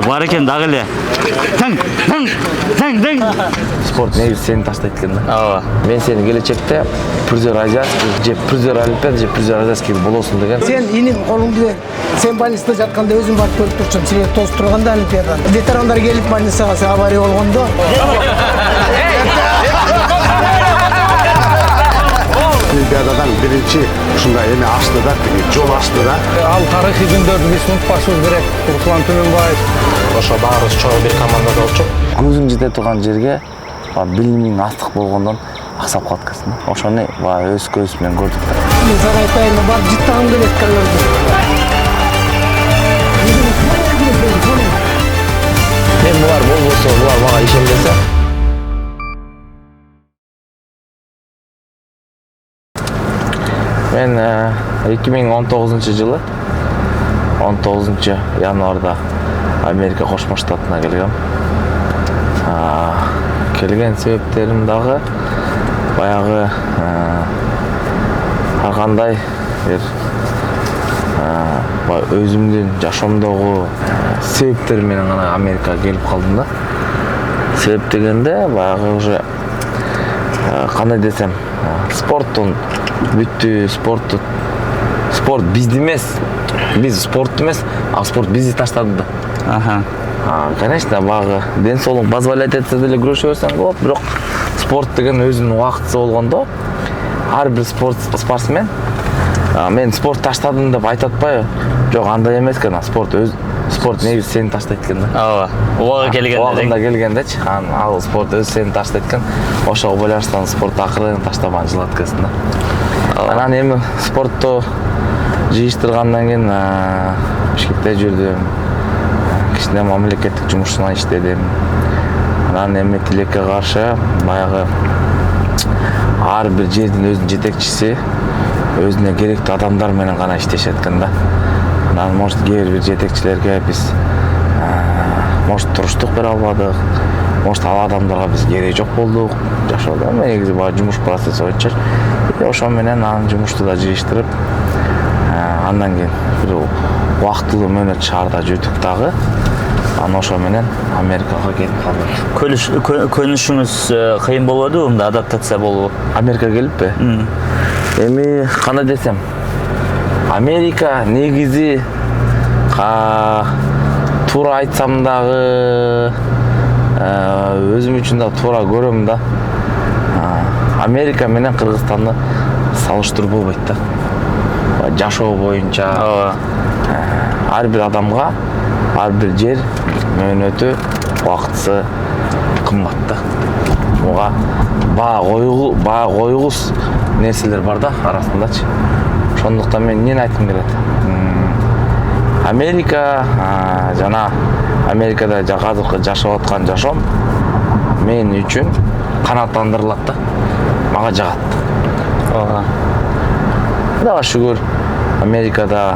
Бар екен дағы эле. Таң. Спорт негизи сени таштайт экен да. Ооба. Мен сени келечекте призер азиатский же призер олимпиада же призер азиатский болосуң деген. Сен инин колуңду бер. Сен больницада жатканда өзүм барып көрүп турчум. Сени тосуп турганда олимпиаданы. Ветерандар келип больницага авария болгондо. Олимпиададан биринчи ушундай эме ачты да, жол ачты да. Ал тарыхый күндөрдү биз унутпашыбыз керек. Руслан Төмөнбаев. Ошо баарыбыз чоң бир командада болчук. Көзүң жете турган жерге билимиң астык болгондон аксап калат экенсиң. Ошону өз көзүбүз менен көрдүк да. Мен сага айтайын, бар жыттагым келет коллорду. Мен булар болбосо, булар мага ишенбесе, мен 2019-жылы 19-январда Америка Кошмо Штатына келгем. Келген себептерим дагы баягы ар кандай бир өзүмдүн жашоомдогу себептер менен гана Америкага келип калдым да. Себеп дегенде баягы уже кандай десем, спорттун бүттү, спорт бизди эмес, биз спортту эмес, а спорт бизди таштады да. Конечно, баягы ден соолук позволять этсе деле күрөшө берсең болот, бирок спорт деген өзүнүн убактысы болгондо ар бир спортсмен мен спорт таштадым деп айтып атпайбы? Жок, андай эмес экен, спорт негизи сени таштайт экен да. Ооба. Убагында келгендечи, ал спорт өзү сени таштайт экен. Ошого байланыштан спорт акырын таштабан жылат экенсиң да. Анан эми спортту жыйыштыргандан кийин Бишкекте жүрдүм. Кичине мамлекеттик жумушчуна иштедим. Анан эми тилекке каршы баягы ар бир жердин өзүнүн жетекчиси өзүнө керектүү адамдар менен гана иштешет экен да. Анан может кээ бир жетекчилерге биз может туруштук бере албадык, может ал адамдарга биз кереги жок болдук жашоодо. Негизи баягы жумуш процесси боюнча ошо менен анан жумушту да жыйыштырып, андан кийин бир убактылуу мөөнөт шаарда жүрдүк дагы. Анан ошо менен Америкага келип калдык. Көнүшүңүз кыйын болбодубу, мындай адаптация болуу? Америкага келиппи? Эми кандай десем, Америка негизи туура айтсам дагы өзүм үчүн да туура көрөм да. Америка менен Кыргызстанды салыштырып болбойт да. Жашоо боюнча ар бир адамга ар бир жер мөөнөтү, убактысы кымбат да. Буга баа койгус нерселер бар да арасындачы. Ошондуктан мен эмнени айткым келет? Америка жана Америкада азыркы жашап аткан жашоом мен үчүн канааттандырылат да. Мага жагат. Кудайга шүгүр, Америкада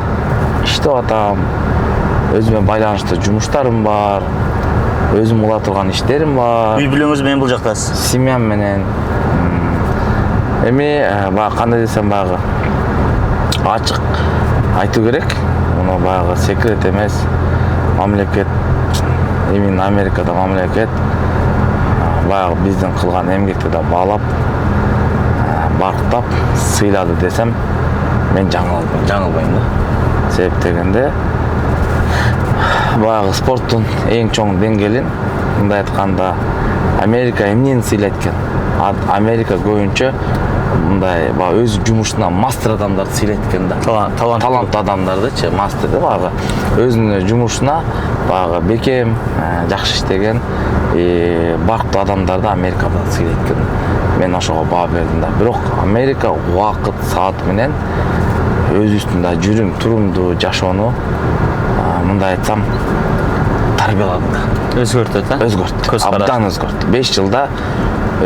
иштеп атам. Өзүмө байланыштуу жумуштарым бар. Өзүм кыла турган иштерим бар. Үй бүлөңүз менен бул жактасыз? Семьям менен. Эми баягы кандай десем баягы ачык айтуу керек. Муну баягы секрет эмес. Мамлекет, именно Америкада мамлекет баягы биздин кылган эмгекти да баалап, барктап, сыйлады десем, мен жаңылбайм да. Себеп дегенде баягы спорттун эң чоң деңгээлин мындай айтканда Америка эмнени сыйлайт экен? Америка көбүнчө мындай өз жумушуна мастер адамдарды сыйлайт экен да. Таланттуу адамдардычы, мастер баягы өзүнүн жумушуна баягы бекем, жакшы иштеген, бактуу адамдарды Америкада сыйлайт экен. Мен ошого баа бердим да. Бирок Америка убакыт саат менен өзүбүздүн жүрүм турумду жашоону мындай айтсам тарбиялады да. Өзгөртөт, Өзгөрттү. Абдан өзгөрттү. 5 жылда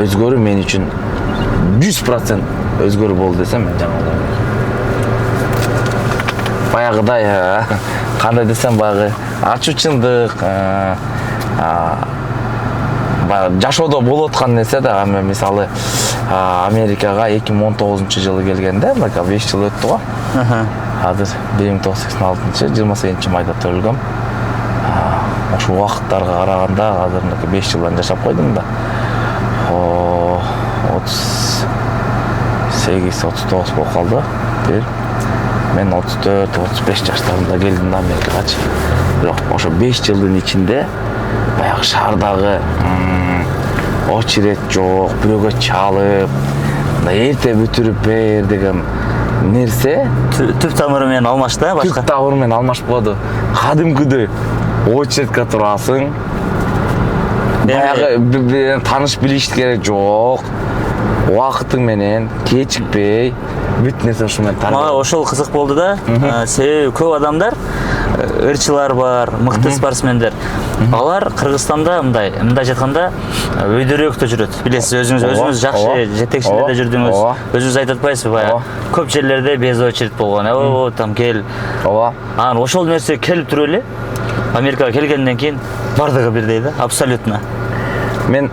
өзгөрүү мен үчүн 100% өзгөрүү болду десем мен жаңылбайм. Баягыдай кандай десем баягы ачууччундук жашоодо болуп аткан нерсе да. Мисалы Америкага 2019-жылы келгенде, 5 жыл өттү го. Азыр 1986-28 майда төрөлгөм. ошол убакыттарга караганда азыр 5 жылдан жашап койдум да. 38-39 болуп калды. Мен 34-35 жаштарымда келдим да Америкагачы. Бирок ошо 5 жылдын ичинде баягы шаардагы очеред жок, бирөөгө чалып, эрте бүтүрүп бер деген нерсе Түп тамыры менен алмаш да башка. түп тамыры менен алмашып калды. Кадимкидей очередке турасың. Баягы таныш билиш керек жок. Убакытың менен кечикпей бүт нерсе ушу менен Мага ошол кызык болду да. Себеби көп адамдар, ырчылар бар, мыкты спортсмендер. Алар Кыргызстанда мындай жатканда өйдөрөөктө жүрөт. Билесиз, өзүңүз жакшы жетекчилерде жүрдүңүз. Өзүңүз айтып атпайсызбы баягы? Көп жерлерде без очередь болгон. Там кел. Ооба. Анан ошол нерсе келип туруп эле Америкага келгенден кийин бардыгы бирдей да, абсолютно. Мен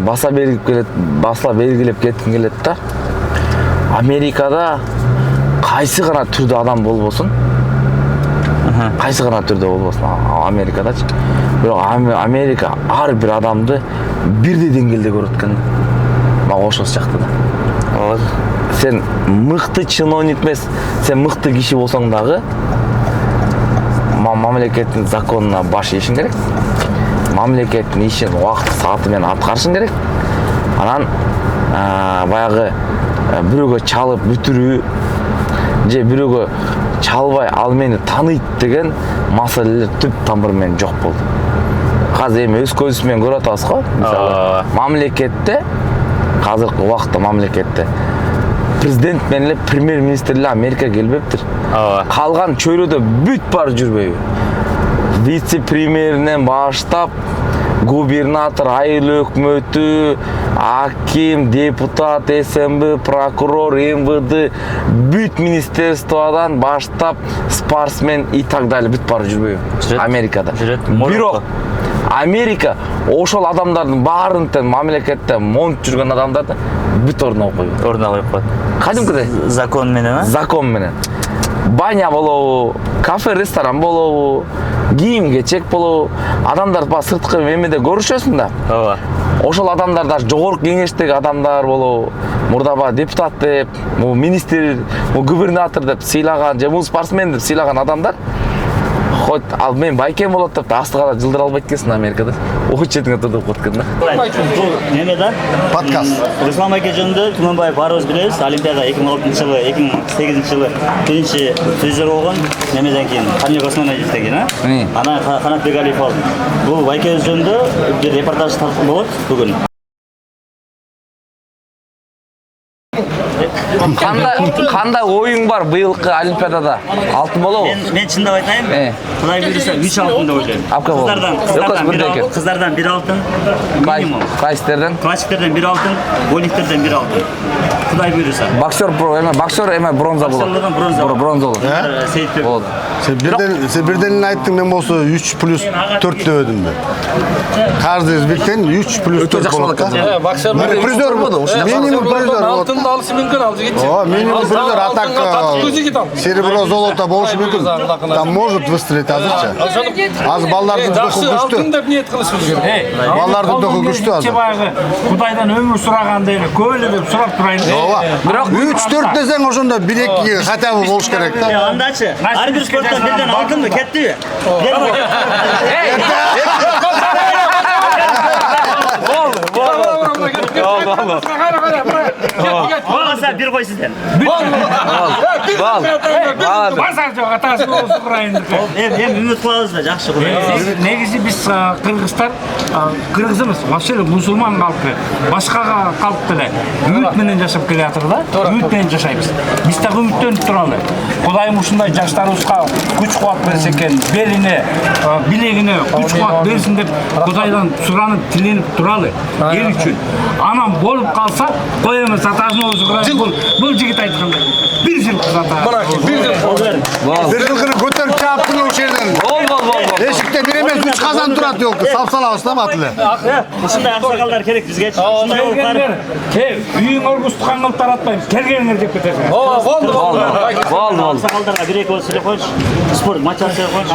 баса белгилеп кетким келет да. Америкада кайсы гана түрдө адам болбосун. Кайсы гана түрдө болбосун Америкадачы. Бирок Америка ар бир адамды бирдей деңгээлде көрөт экен. Мага ошол сыяктуу да. Сен мыкты чиновник эмес, сен мыкты киши болсоң дагы мамлекеттин законуна баш ийишиң керек. Мамлекеттин ишин убакыт сааты менен аткарышың керек. Анан баягы бирөөгө чалып бүтүрүү же бирөөгө чалбай ал мени тааныйт деген маселелер түп тамыры менен жок болду. Азыр эми өз көзүбүз менен көрүп атабыз го. Мисалы, мамлекетте азыркы убакытта мамлекетте президент менен эле премьер-министр эле Америкага келбептир. Калган чөйрөдө бүт бар жүрбөйбү. Вице-премьеринен баштап губернатор, айыл өкмөтү, аким, депутат, СМБ, прокурор, МВД, бүт министерстводан баштап спортсмен и так далее бүт бар жүрбөйбү Америкада. Бирок Америка ошол адамдардын баарын мамлекетте монт жүргөн адамдарды бүт ордуна коюп коет. Кадимкидей Закон менен, закон менен. Баня болобу, кафе, ресторан болобу, кийим кечек болобу, адамдар ба сырткы эмеде көрүшөсүң да. Ооба. Ошол адамдар да жогорку кеңештеги адамдар болобу, мурда ба депутат деп, министр, губернатор деп сыйлаган, же спортсмен деп сыйлаган адамдар хоть ал мен байкем болот деп астыга жылдыра албайт экенсиң Америкада. Очередиңе турдуп коет экен да. Бул неме да? Подкаст. Руслан Байке жөнүндө Түмөнбаев баарыбыз билебиз. Олимпиада 2006-жылы, 2008-жылы биринчи призер болгон. Немеден кийин Камил Османовичтен кийин, анан Канат Бегалиев алды. Бул Байкебиз жөнүндө бир репортаж тартып болот бүгүн. Кандай оюң бар быйылкы Олимпиадада? Алтын болобу? Мен чындап айтайын, Кудай буйруса 3 алтын деп ойлойм. Кыздардан 1 алтын минимум. Классиктерден? Классиктерден 1 алтын, гольниктерден 1 алтын. Кудай буйруса. Боксер эме бронза болот. Бронза болот. Сейитбек болот. Sen birden ayttың, мен болсо 3+4 деп едим бе. Каждый биттен 3+4 болот. Боксер Призер болду. Минимум призер болот. Алтын алышы мүмкін алып жигит. Минимум призер атак серебро золото болушу мүмкүн. Там может выстрелить азырча. Азыр балдардын духу күчтүү. Алтын деп ниет кылышыбыз керек. Балдардын духу күчтүү азыр. Кудайдан өмүр сурагандай эле көп эле деп сурап турайын. Ооба. Бирок 3-4 десең ошондо 1-2 хотя бы болуш керек да. Андачы, ар бир спорттон бирден алтынбы, кеттиби? Болмаса бир кой сизден. Базар жок, атасы болсун турайын. Эми үмүт кылабызбы, жакшы кылабыз. Негизи биз кыргыздар, кыргыз эмес, вообще мусулман калкы, башка калк деле үмүт менен жашап келатыр да. Үмүт менен жашайбыз. Биз так үмүттөнүп туралы. Кудайым ушундай жаштарыбызга күч кубат берсе экен, белине, билегине күч кубат берсин деп Кудайдан суранып, тиленип туралы. Эл үчүн. Анан болуп калса, кой эмес атасын болсун турайын. Бул жигит айткандай. 1 жыл кызата. Мынакей 1 жыл. Бир жылкыны көтөрүп чаптың ошол жерден. Эшикте бир эмес 3 казан турат жолку. Салсалабыз да батылы. Ушундай аксакалдар керек бизге. Ушундай Келгендер, үйүң өргүстүкан кылып таратпайм. Келгениңер деп кетесиңер. Болду. Аксакалдарга 1-2 сөйлөп коюш. Спорт матч өткөрүп коюш.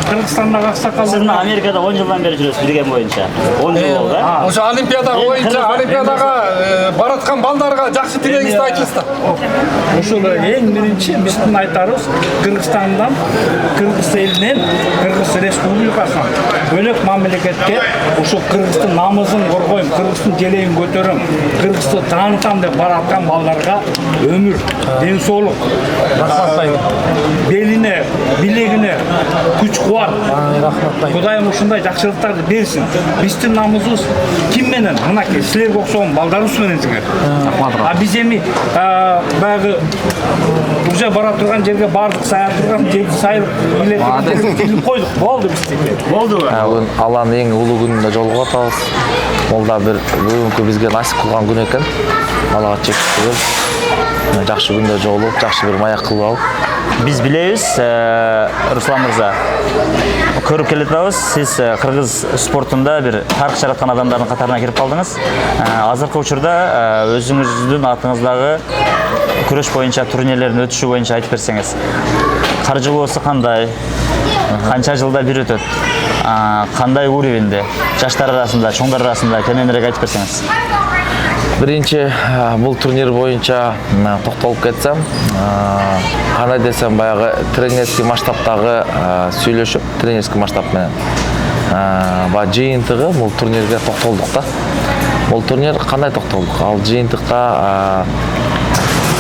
Кыргызстандагы аксакалдар. Сиз мына Америкада 10 жылдан бери жүрөсүз билген боюнча. 10 жыл болду, да? Ошо Олимпиада боюнча Олимпиадага бараткан балдарга жакшы тилегиңизди айтыңыз да. Ошол эң биринчи биздин айтарыбыз Кыргызстандан, Кыргыз элинен, Кыргыз Республикасынан бөлөк мамлекетке ошо Кыргыздын намысын коргойм, Кыргыздын желегин көтөрөм, Кыргызды таанытам деп бараткан балдарга өмүр, ден соолук, белине, билегине күч кубат. Кудайым ушундай жакшылыктарды берсин. Биздин намысыбыз ким менен? Мынакей силерге окшогон балдарыбыз менен жигер. А биз эми баягы уже бара турган жерге бардык, сая турган жерди сайылып илетип койдук. Болду биздики. Болдубу? Бүгүн Алланын эң улуу күнүндө жолугуп атабыз. Бул да бир бүгүнкү бизге насип кылган күн экен. Аллага чексиз жакшы күндө жолугуп, жакшы бир маяк кылып алып. Биз билебиз, Руслан мырза. Көрүп келатабыз, сиз кыргыз спортунда бир тарых жараткан адамдардын катарына кирип калдыңыз. Азыркы учурда өзүңүздүн атыңыздагы күрөш боюнча турнирлердин өтүшү боюнча айтып берсеңиз. Каржылоосу кандай? Канча жылда бир өтөт? Кандай уровенде? Жаштар арасында, чоңдар арасында кененирээк айтып берсеңиз. Биринчи бул турнир боюнча токтолуп кетсем, кандай десем, баягы тренерский масштабтагы сүйлөшүп, тренерский масштаб менен баягы жыйынтыгы бул турнирге токтолдук да. Бул турнир кандай токтолдук? Ал жыйынтыкта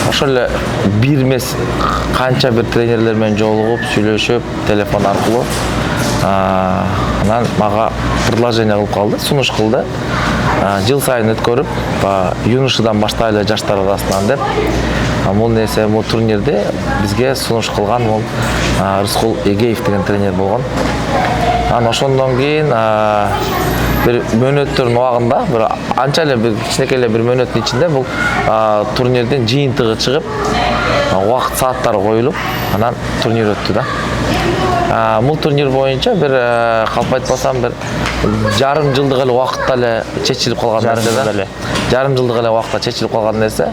ошол эле бир эмес канча бир тренерлер менен жолугуп, сүйлөшүп, телефон аркылуу анан мага предложение кылып калды, сунуш кылды. Жыл сайын өткөрүп, юношадан баштайлы жаштар арасынан деп. Бул нерсе, бул турнирде бизге сунуш кылган бул Рыскул Эгеев деген тренер болгон. Анан ошондон кийин бир мөөнөттөрдүн убагында, бир анча эле бир кичинекей эле бир мөөнөттүн ичинде бул турнирдин жыйынтыгы чыгып, убакыт сааттары коюлуп, анан турнир өттү да. Бул турнир боюнча бир калп айтпасам бир жарым жылдык эле убакытта эле чечилип калган нерсе да. Жарым жылдык эле убакытта чечилип калган нерсе.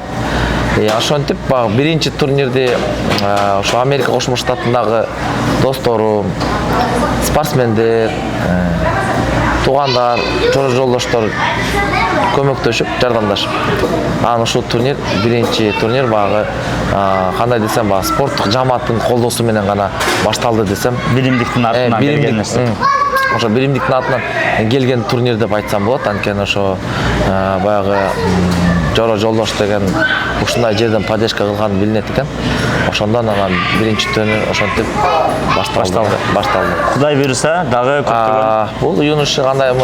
Ошентип биринчи турнирди ошо Америка Кошмо Штатындагы досторум, спортсмендер, туугандар, чора жолдоштор көмөктөшүп, жардамдашып. Анан ушул турнир биринчи турнир багы кандай десем, спорттук жамааттын колдоосу менен гана башталды десем. Биримдиктин артынан келген нерсе. Ошо биримдиктин атынан келген турнир деп айтсам болот. Анткени ошо баягы жора жолдош деген ушундай жерден поддержка кылган билинет экен. Ошондон анан биринчи турнир ошентип башталды. Кудай буйруса, дагы көптөгөн. Бул юноша кандай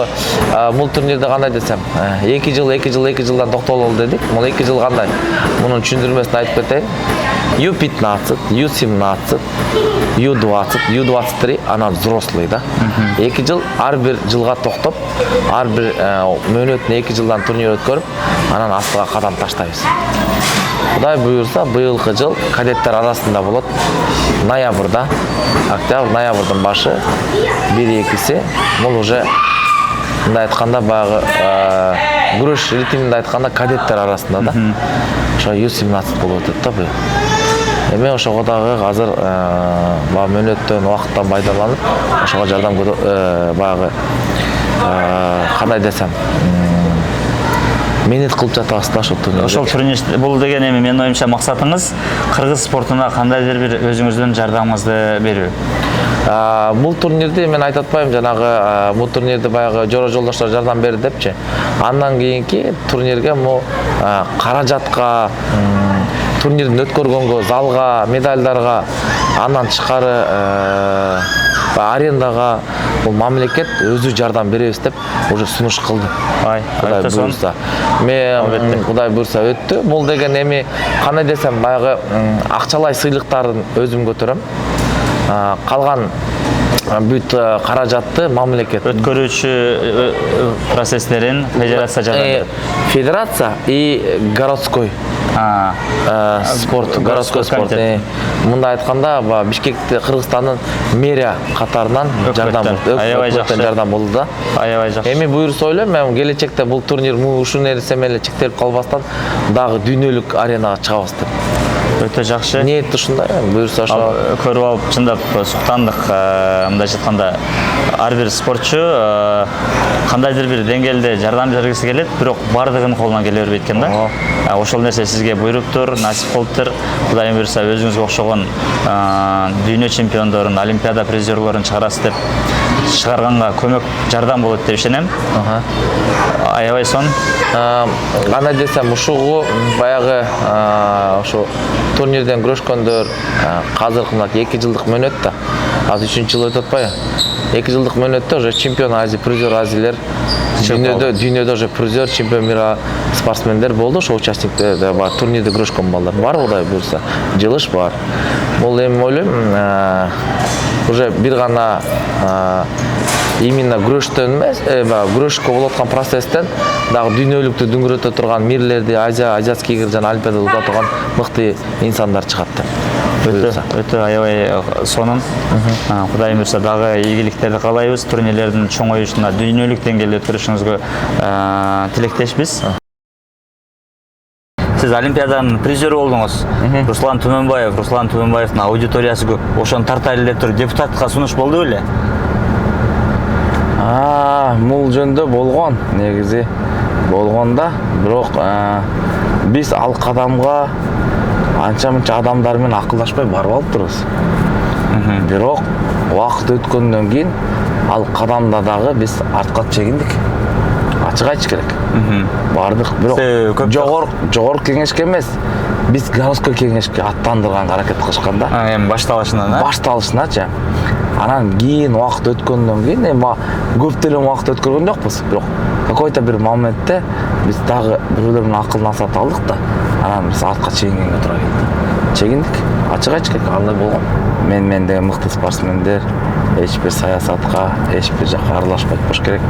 бул турнирде кандай десем, 2 жылдан токтололу дедик. Бул 2 жыл кандай? Мунун түшүндүрмөсүн айтып кетейин. U15, U17, U20, U23, анан взрослый да. 2 жыл, ар бир жылга токтоп, ар бир мөөнөтүнө 2 жылдан турнир өткөрүп, анан астыга кадам таштайбыз. Кудай буйрса, быйылкы жыл кадеттер арасында болот. Ноябрда, октябрь, ноябрдын башы 1-2-си, бул уже мындай айтканда баягы күрөш ритминде айтканда кадеттер арасында да. Ошо U17 болуп өтөт да быйыл. Эми ошого дагы азыр мөөнөттөн убакыттан пайдаланып, ошого жардам баягы кандай десем, менет кылып жатабыз да ошол турнирде. Ошол турнир бул деген эми менин оюмча максатыңыз кыргыз спортуна кандайдыр бир өзүңүздүн жардамыңызды берүү. Бул турнирде мен айтып атпайм, жанагы бул турнирде баягы жора жолдоштор жардам берди депчи. Андан кийинки турнирге каражатка, турнирдин өткөргөнгө, залга, медальдарга, андан тышкары арендага бул мамлекет өзү жардам беребиз деп уже сунуш кылды. Кудай буйрса. Мен Кудай буйрса өттү. Бул деген эми кандай десем, баягы акчалай сыйлыктарын өзүм көтөрөм. Калган бүт каражатты мамлекет өткөрүүчү процесстерин федерация жагат. Федерация и городской спорт, городской спорт. Мында айтканда Бишкекте Кыргызстандын мэрия катарынан жардам болду да. Аябай жакшы. Эми буюрса ойлойм, мен келечекте бул турнир ушул нерсе менен чектелип калбастан дагы дүйнөлүк аренага чыгабыз деп. Өтө жакшы. Ниет ушундай, буюрса ошо көрүп алып чындап суктандык. Мындайча айтканда ар бир спортчу кандайдыр бир деңгээлде жардам бергиси келет, бирок бардыгынын колунан келе бербейт экен да. Ошол нерсе сизге буйруптур, насип болуптур. Кудайым буйрса өзүңүзгө окшогон дүйнө чемпиондорун, олимпиада призерлорун чыгарасыз деп чыгарганга көмөк, жардам болот деп ишенем. Аябай сон. Кандай десем, ушугу баягы ошо турнирден күрөшкөндөр азыркы 2 жылдык мөөнөттө, азыр 3 жыл өтүп атпайбы? 2 жылдык мөөнөттө уже чемпион Азия, призер Азиялер, дүйнөдө уже призер, чемпион мира спортсмендер болду. Ошо участниктерде бар, турнирде күрөшкөн балдар бар, Кудай буйрса. Жылыш бар. Бул эми ойлойм, уже бир гана именно күрөштөн эмес, күрөшкө болуп аткан процесстен дагы дүйнөлүктү дүңгүрөтө турган мирлерди, азиатский игр жана олимпиадада уза турган мыкты инсандар чыгат деп. Өтө аябай сонун. Кудайым буйрса дагы ийгиликтерди каалайбыз. Турнирлердин чоңоюшуна дүйнөлүк деңгээлде өткөрүшүңүзгө тилектешпиз. Сиз олимпиаданын призеры болдуңуз. Руслан Түмөнбаевдин аудиториясы көп. Ошону тартайлы деп туруп депутатка сунуш болду беле? Бул жөндө болгон, негизи болгонда, бирок биз ал кадамга анча-мынча адамдар менен акылдашпай барып алыптырбыз. Бирок убакыт өткөндөн кийин ал кадамда дагы биз артка чегиндик. Ачык айтыш керек. Бардык, бирок жогорку кеңешке эмес, биз городской кеңешке аттандырганга аракет кылышканда. Эми Башталышыначы. Анан кийин убакыт өткөндөн кийин эми көп деле убакыт өткөргөн жокпуз, бирок какой-то бир моментте биз дагы бирөөлөр менен акылдан сатып алдык да, анан биз артка чегингенге туура келди. Чегиндик, ачык айтыш керек, андай болгон. Мен деген мыкты спортсмендер эч бир саясатка, эч бир жакка аралашпайт болуш керек.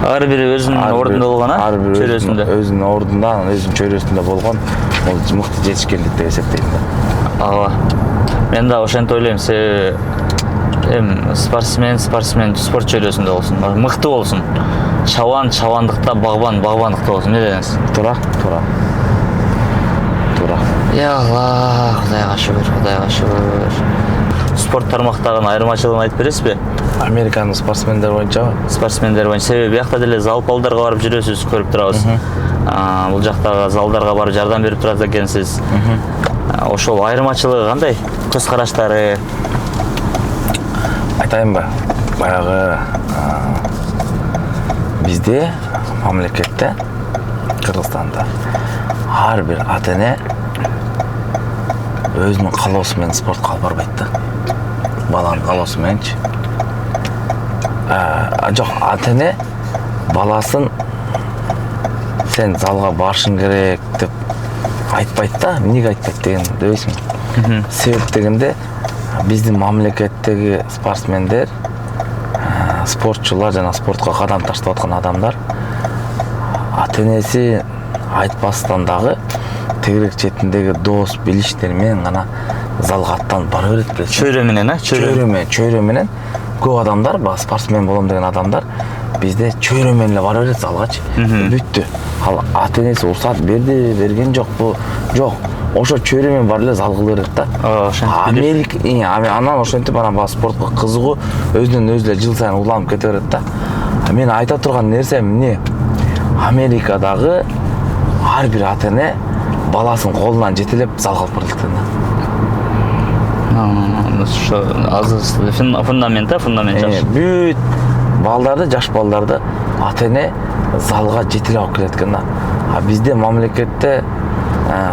Ар бири өзүнүн ордунда болгон, чөйрөсүндө. Өзүнүн ордунда, өзүнүн чөйрөсүндө болгон, бул мыкты жетишкендик деп эсептейм да. Ооба. Мен да ошентип ойлойм, себеби спортсмен спорт чөйрөсүндө болсун, мыкты болсун. Чабандыкта, багбандыкта болсун. Не дедиңиз? Туура. Я Аллах, Кудайга шүгүр. Спорт тармактагын айырмачылыгын айтып бересизби? Американын спортсмендер боюнча. Себеби биякта деле зал балдарга барып жүрөсүз, көрүп турабыз. Бул жактагы залдарга барып жардам берип турат экенсиз. Ошол айырмачылыгы кандай? Көз караштары? Айтайынбы? Баягы бизде мамлекетте, Кыргызстанда ар бир ата-эне өзүнүн каалоосу менен спортко алып барбайт да. Баланын каалоосу мененчи. Жок, ата-эне баласын сен залга барышың керек деп айтпайт да. Эмнеге айтпайт дегенди билбейсиңби? Себеп дегенде биздин мамлекеттеги спортсмендер, спортчулар жана спортко кадам таштап аткан адамдар ата-энеси айтпастан дагы тегерек четиндеги дос, билиштер менен гана залга аттанып бара берет билесиң. Чөйрө менен көп адамдар, спортсмен болом деген адамдар бизде чөйрө менен эле бара берет залгачы. Бүттү. Ал ата-энеси уруксат берген жокпу? Жок. Ошо чөйрө менен бар эле зал кыла берет да. Анан ошентип анан спортко кызыгуу өзүнөн өзү эле жыл сайын уланып кете берет да. Мен айта турган нерсем эмне? Америкадагы ар бир ата-эне баласын колунан жетелеп залга алып барат экен да. Фундамент жаш. Бүт балдарды, жаш балдарды ата-эне залга жетелеп алып келет экен да. Бизде мамлекетте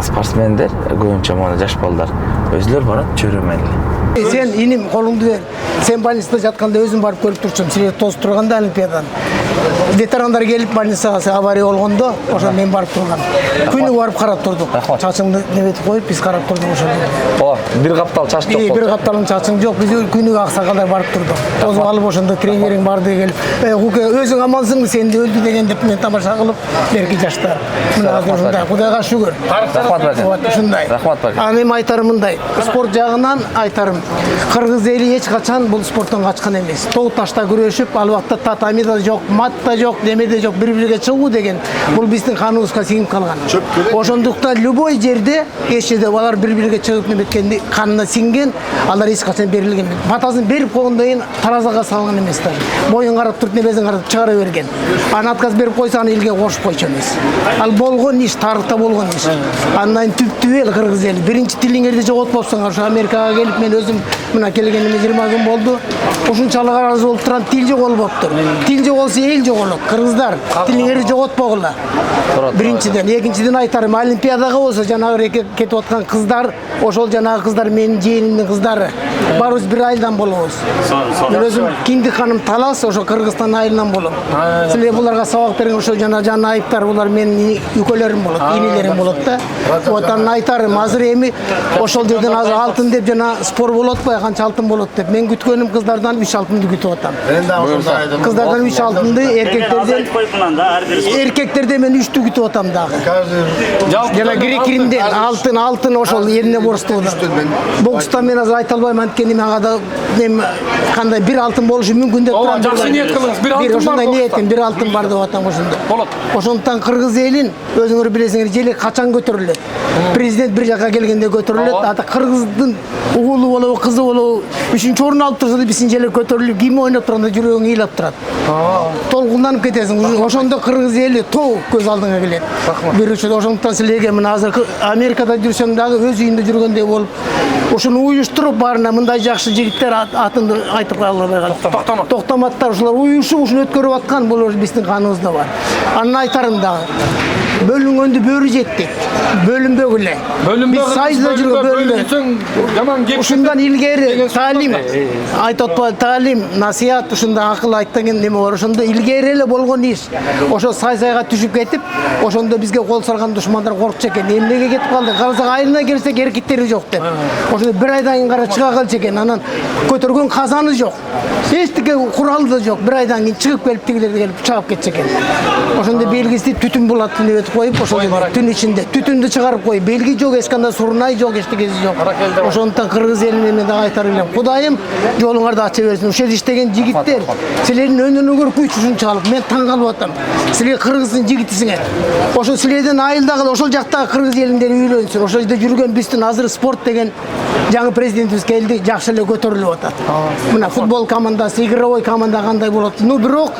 спортсмендер көбүнчө жаш балдар өзүлөр барат чөйрө менен. Сен иним колуңду бер. Сен больницада жатканда өзүм барып көрүп турчум. Силер тосуп турганда олимпиадан. Ветерандар келип больницага авария болгондо, ошо мен барып тургам. Күнү барып карап турдук. Чачыңды небетип коюп биз карап турдук ошондо. О, бир каптал чач жок. Бир капталың чачың жок. Биз күнү аксакалдар барып турдук. Тозуп алып ошондо тренерин барды келип, "Куке, өзүң амансыңбы, сенди өлдү" деген деп мен тамаша кылып берки жаштар. Мына азыр ушундай, Кудайга шүгүр. Рахмат баке. Ушундай. Рахмат баке. Аны эми айтарым мындай. Спорт жагынан айтарым. Кыргыз эли эч качан бул спорттон качкан эмес. Тоо ташта күрөшүп, ал убакта татами да жок, мат да жок, неме да жок, бири-бириге чыгуу деген бул биздин каныбызга сиңип калган. Ошондуктан любой жерде, эч жерде алар бири-бириге чыгып неметкенди канына сиңген, алар эч качан берилген. Батасын берип койгондон кийин таразага салган эмес да. Боюн карап туруп, небесин карап чыгара берген. Аны отказ берип койсо аны элге кошуп койчу эмес. Ал болгон иш, тарыхта болгон иш. Андан түптүү эл кыргыз эли. Биринчи тилиңерди жоготпопсуң, ошо Америкага келип мен өзүм мына келгениме 20 күн болду. Ушунчалык арыз болуп турган тил жоголбоптур. Тил жоголсо эл жоголот. Кыргыздар тилиңерди жоготпогула. Биринчиден, экинчиден айтарым, олимпиадага болсо жанагы кетип аткан кыздар, ошол жанагы кыздар менин жээнимдин кыздары. Барыбыз бир айылдан болобуз. Мен өзүм Киндик ханым Талас, ошо Кыргызстан айылынан болом. Силер буларга сабак берген ошо жана айыптар булар менин үкөлөрүм болот, инилерим болот да. Отан айтарым, азыр эми ошол жерден азыр алтын деп жана спор болот го, канча алтын болот деп. Мен күткөнүм кыздардан 3 алтынды күтүп атам. Кыздардан 3 алтынды, эркектерден мен 3тү күтүп атам дагы. Жана грек-римден алтын ошол эрине борчтуу. Бокста мен азыр айта албайм, анткени мага да кандай бир алтын болушу мүмкүн деп турам. Жакшы ниет кылыңыз, бир алтын бар. Ошондой ниетим, бир алтын бар деп атам ошондо. Болот. Ошондуктан кыргыз элин өзүңөр билесиңер, жели качан көтөрүлөт. Президент бир жака келгенде көтөрүлөт. Ата кыргыздын угулу болобу, кызы болобу 3-чү орун алып турса да биздин желе көтөрүлүп, ким ойноп турганда жүрөгүң ыйлап турат. Толкунданып кетесиң. Ошондо кыргыз эли тоо көз алдыңа келет. Биринчи ошондуктан силерге мына азыр Америкада жүрсөң дагы өз үйүндө жүргөндөй болуп, ошону уюштуруп барына мындай жакшы жигиттер атынды айтып калбай токтоматтар, ушулар уюшуп ушуну өткөрүп аткан, бул биздин каныбызда бар. Анын айтарым дагы. Бөлүнгөндү бөрү жеттик. Бөлүнбөгүлө. Биз сайда жүргөн ушундан илгери таалим, айтып атпайбы, таалим, насият, ушундай акыл айтдеген неме бар. Ошондо илгери эле болгон иш. Ошо сайга түшүп кетип, ошондо бизге кол салган душмандар коркчу экен. Эмнеге кетип калды? Карасак айылына келсек эркектери жок деп. Ошондо бир айдан кийин кара чыга калчу экен. Анан көтөргөн казаны жок. Эчтеке куралы да жок. Бир айдан кийин чыгып келип тигилерди келип чыгып кетчү экен. Ошондо белгиси түтүн булат деп коюп, ошол түн ичинде түтүндү чыгарып коюп, белги жок, эсканда сурнай жок, эчтекеси жок. Ошондуктан кыргыз элине мен дагы айтар элем, Кудайым жолуңарды ача берсин. Ушул иштеген жигиттер, силердин өнүнү көрүп күч ушунчалык мен таң калып атам. Силер кыргыздын жигитисиңер. Ошо силердин айылдагы, ошол жактагы кыргыз элиндери үйлөнсүн. Ошол жерде жүргөн биздин азыр спорт деген жаңы президентибиз келди, жакшы эле көтөрүлүп атат. Мына футбол командасы, игровой команда кандай болот? Ну, бирок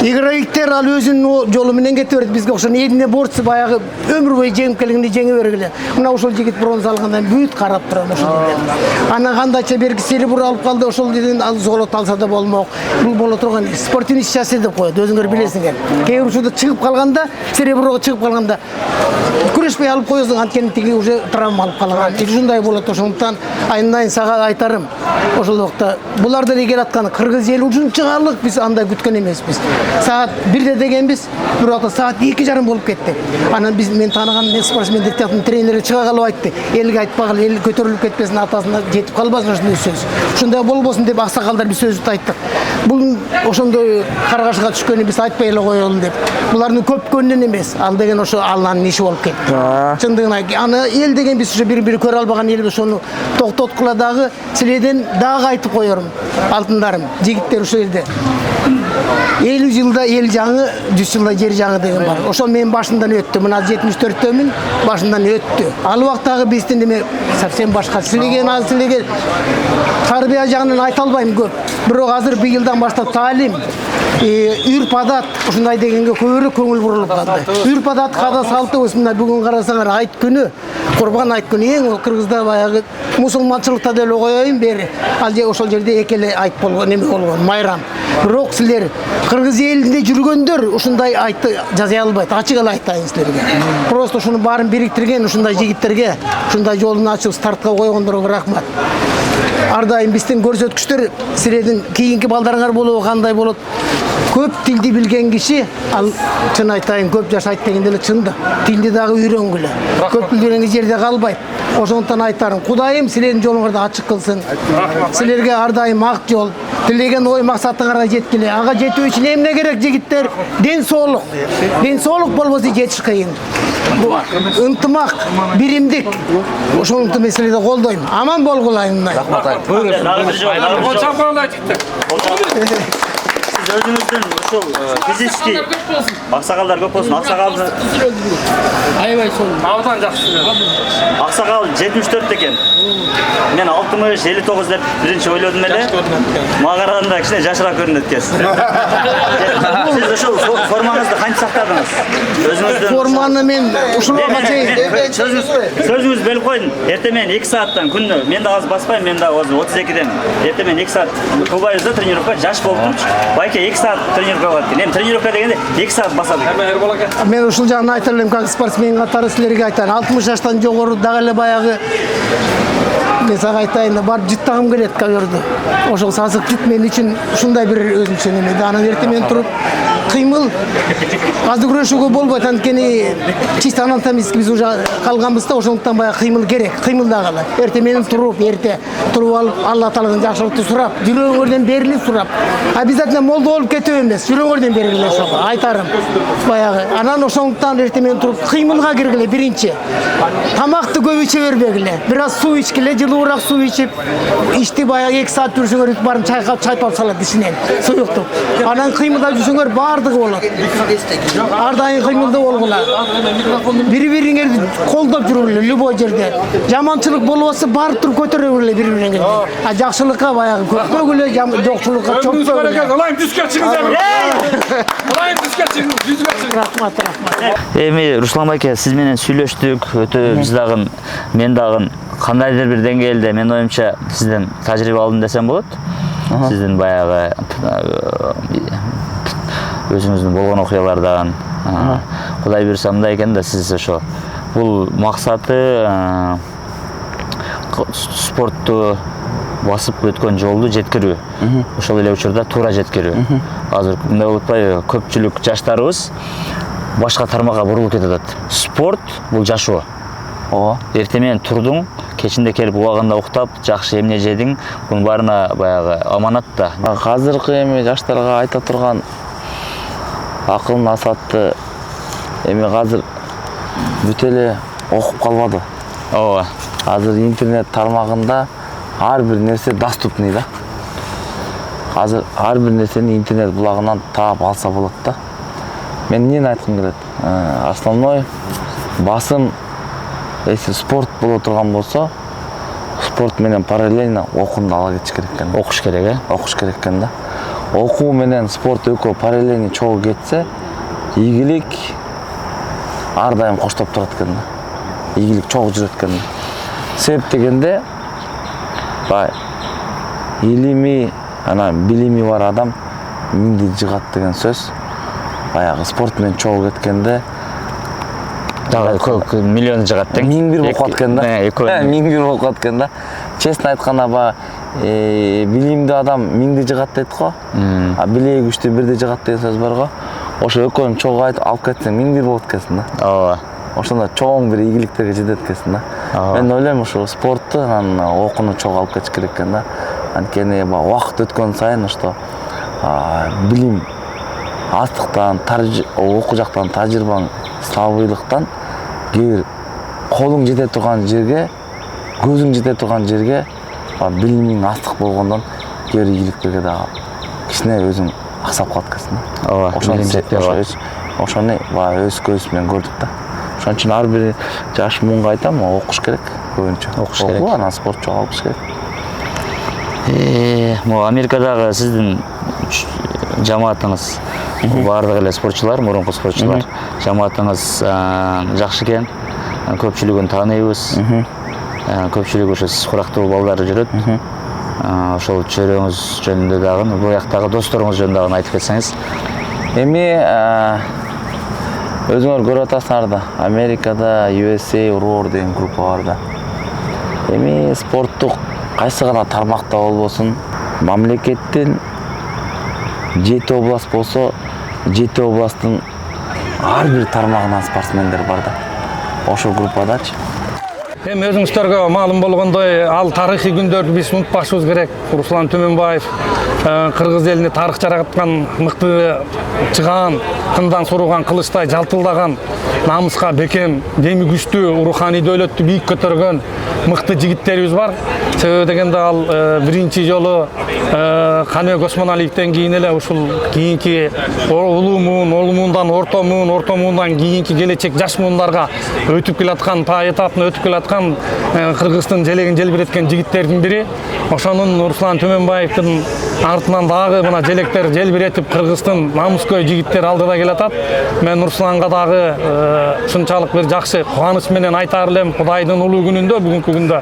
игровиктер ал өзүнүн жолу менен кете берет. Бизге ошону элине борчу баягы өмүр бою жеңип келгенди жеңе бергиле. Мына ошол жигит бронза алгандан бүт карап турам ошол жерден. Анан кандайча берки серебро алып калды, ошол жерден ал золото алса да болмок. Бул боло турган спортивный счастье деп коет, өзүңөр билесиңер. Кээ бир учурда чыгып калганда, сереброго чыгып калганда күрөшпөй алып коесуң, анткени тиги уже травма алып калган. Ушундай болот. Ошондуктан айнайын сага айтарым. Ошол убакта булар деле келаткан кыргыз эли ушунчалык биз андай күткөн эмеспиз. Саат 1-де дегенбиз, бирок саат 2:30 болуп кетти. Анан биз мен тааныган спортсмендер театрдын тренери чыга калып айтты. Элге айтпагыла, эл көтөрүлүп кетпесин, атасына жетип калбасын ошондой сөз. Ушундай болбосун деп аксакалдар биз сөздү айттык. Бул ошондой каргашка түшкөнү биз айтпай эле коелу деп. Булардын көпкөнүнөн эмес, ал деген ошо Алланын иши болуп кетти. Чындыгына аны эл деген биз ушу бири-бири көрө албаган эл, ошону токтоткула дагы силерден дагы айтып коерум. Алтындарым, жигиттер ушул жерде. 50 жылда эл жаңы, 100 жылда жер жаңы деген бар. Ошол менин башымдан өттү. Мына 74-төмүн, башымдан өттү. Ал убактагы биздин эме совсем башка. Силерге тарбия жагынан айта албайм көп. Бирок азыр быйылдан баштап таалим, үрп адат ушундай дегенге көбүрөөк көңүл бурулуп калды. Үрп адат када салтыбыз мына бүгүн карасаңар айт күнү, Курбан айт күнү эң Кыргызда баягы мусулманчылыкта деле коеюн бери. Ал же ошол жерде эки эле айт болгон, эме болгон, майрам. Бирок силер кыргыз элинде жүргөндөр ушундай айтты жаза албайт. Ачык эле айтайын силерге. Просто ушуну баарын бириктирген ушундай жигиттерге, ушундай жолун ачып стартка койгондорго рахмат. ар дайым биздин көрсөткүчтөр силердин кийинки балдарыңар болобу кандай болот. Көп тилди билген киши, ал чын айтайын, көп жашайт деген деле чындык. Тилди дагы үйрөнгүлө. Көп билген жерде калбайт. Ошондон айтарым, Кудайым силердин жолуңарды ачык кылсын. Силерге ар дайым ак жол, тилеген ой максатыңарга жеткиле. Ага жетүү үчүн эмне керек жигиттер? Ден соолук. Ден соолук болбосо жетиш кыйын. Ынтымак, биримдик. Ошондуктан мен силерди колдойм. Аман болгула. Өзүңүздүн ушул физический аксакалдар көп болсун. Аксакалды Аябай сол. Абдан жакшы. аксакал 74 экен. Мен 60, 59 деп биринчи ойлодум эле. Мага караганда кичине жашыраак көрүнөт экенсиз. Сиз ушул формаңызды кантип сактадыңыз? Өзүңүздүн Форманы мен ушуларга чейин сөзүңүздү бөлүп коюн. Эртең менен 2 сааттан күнү мен да азыр баспайм, мен да азыр 32ден. Эртең менен 2 саат Кубайыбызда тренировка жаш болуп турчу. Байке 2 саат тренировка кылат экен. Эми тренировка дегенде 2 саат басат экен. мен ушул жагын айта элем, как спортсмен катары силерге айтайын. 60 жаштан жогору дагы эле баягы мен сага айтайын, барып жыттагым келет ковёрду. Ошол сасык жыт мен үчүн ушундай бир өзүнчө неме. Анан эртең менен туруп кыймыл азды күрөшүүгө болбойт, анткени чисто анатомически биз уже калганбыз да, ошондуктан баягы кыймыл керек. Кыймылдагыла. Эртең менен туруп алып Алла Тааладан жакшылыкты сурап, жүрөгүңөрдөн берилип сурап. Обязательно молдо болуп кетүү эмес, жүрөгүңөрдөн бергиле ошого. Айтарым. Баягы. Анан ошондуктан эртең менен туруп кыймылга киргиле биринчи. Тамакты көп иче бербегиле. Бир аз суу ичкиле, жылуураак суу ичип, ичти баягы 2 саат жүрсөңөр баарын чайпап салат ичинен. Суюктук. Анан кыймылдап жүрсөңөр баардыгы болот. Ар дайым кыймылда болгула. Бири-бириңерди колдоп жүргүлө любой жерде. Жаманчылык болбосо барып туруп көтөрүлө бири-бириңерди. А жакшылыкка баягы көпкөгүлө, жокчулукка чоңкөгүлө. Улайым түскө чыгыңыз эми. Улайым түскө чыгыңыз, жүзүгө чыгыңыз. Рахмат. Эми Руслан байке, сиз менен сүйлөштүк, өтө биз дагы, мен дагы кандайдыр бир деңгээлде мен оюмча сизден тажрыйба алдым десем болот. Сиздин баягы өзүңүздүн болгон окуялардан Кудай буйруса мындай экен да, сиз ошо бул максаты спортту басып өткөн жолду жеткирүү. Ошол эле учурда туура жеткирүү. Азыр мындай болуп атпайбы? Көпчүлүк жаштарыбыз башка тармакка бурулуп кетет. Спорт бул жашоо. Ооба. Эртең менен турдуң, кечинде келип убагында уктап, жакшы эмне жедиң, бунун баарына баягы аманат да. Азыркы эми жаштарга айта турган акыл насаатты эми азыр бүт эле окуп калбады. Ооба. Азыр интернет тармагында ар бир нерсе доступный да. Азыр ар бир нерсени интернет булагынан таап алса болот да. Мен эмнени айткым келет? Основной басым, если спорт боло турган болсо, спорт менен параллельно окууну ала кетиш керек экен. Окуш керек, Окуш керек экен да. Окуу менен спорт экөө параллельно чогуу кетсе, ийгилик ар дайым коштоп турат экен да. Ийгилик чогуу жүрөт экен да. Себеп дегенде, илими, билими бар адам миңди жыгат деген сөз. Баягы спорт менен чогуу кеткенде дагы көп миллион жыгат тең. 1001 болуп калат экен да. 1001 болуп калат экен да. Честно айтканда, билимдүү адам миңди жыгат дейт го. А билеги күчтүү бирди жыгат деген сөз бар го. Ошо экөөнү чогуу алып кетсең 1001 болот экенсиң да. Ооба. Ошондо чоң бир ийгиликтерге жетет экенсиң да. Мен ойлойм ошо спортту, окууну чогуу алып кетиш керек экен да. Анткени убакыт өткөн сайын ошто билим астыктан, окуу жактан тажрыйбаң слабыйлыктан кээ колуң жете турган жерге, көзүң жете турган жерге билимиң астык болгондон кээ бир ийгиликтерге дагы кичине өзүң аксап калат экенсиң да. Ооба. Ошону өз көзүбүз менен көрдүк да. Ошон үчүн ар бир жаш муунга айтам, окуш керек көбүнчө. Окуш керек. Окуу, анан спорт чогуу алыш керек. Могу Америкадагы сиздин жамаатыңыз, баардык эле спортчулар, мурунку спортчулар, жамаатыңыз жакшы экен. Көпчүлүгүн тааныйбыз. Көпчүлүгү ошо сиз курактуу балдар жүрөт. Ошол чөйрөңүз жөнүндө дагы, бул жактагы досторуңуз жөнүндө дагы айтып кетсеңиз. Эми өзүңөр көрүп атасыңар да, Америкада USA Roar деген группа бар да. Эми спорттук кайсы гана тармакта болбосун мамлекеттин 7 област болсо 7 областтын ар бир тармагынан спортсмендер бар да. Ошол группадачы. Эми өзүңүздөргө маалым болгондой, ал тарыхый күндөрдү биз унутпашыбыз керек. Руслан Төмөнбаев кыргыз элине тарых жараткан, мыкты чыгаан, кындан суруган кылычтай жалтылдаган, намыска бекем, деми күчтүү, руханий дөөлөттү бийик көтөргөн мыкты жигиттерибиз бар. Себеби дегенде ал биринчи жолу Каныбек Осмоналиевден кийин эле ушул кийинки улуу муун, улуу муундан орто муун, орто муундан кийинки келечек жаш муундарга өтүп келаткан, этапын өтүп келаткан Кыргыздын желегин желбиреткен жигиттердин бири. Ошонун Руслан Төмөнбаевдин артынан дагы мына желектер желбиретип Кыргыздын намыскөй жигиттер алдыда келатат. Мен Русланга дагы ушунчалык бир жакшы кубаныч менен айтаар элем, Кудайдын улуу күнүндө, бүгүнкү күндө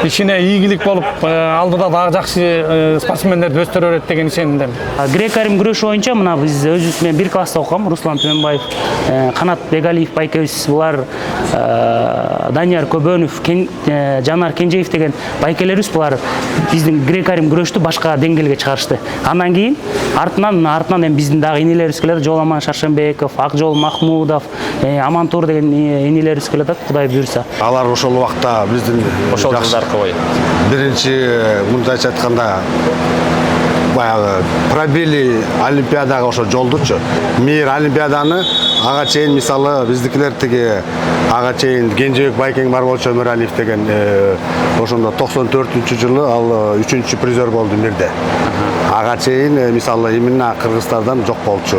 ишине ийгилик болуп, алдыда дагы жакшы спортсмендерди өстүрө берет деген ишенимдемин. Грек-рим күрөшү боюнча мына биз өзүбүз менен бир класста окугам. Руслан Төмөнбаев, Канат Бегалиев байкебиз, булар Данияр Көбөнов, Жанар Кенжеев деген байкелерибиз, булар биздин грек-рим күрөштү башка деңгээлге чыгарышты. Андан кийин артынан эми биздин дагы инелерибиз келет, Жоламан Шаршенбеков, Акжол Махмудов, Амантур деген инелерибиз келет, Кудай буйрса. Алар ошол убакта биздин Ошол жылдаркы бою. Биринчи мындайча айтканда баягы пробили олимпиадага ошо жолдучу. Мир олимпиаданы ага чейин мисалы биздикилер тиги ага чейин Кенжебек Байкең бар болчу, Өмөралиев деген ошондо 94-жылы ал 3-чү призер болду мирде. Ага чейин мисалы именно Кыргызстандан жок болчу.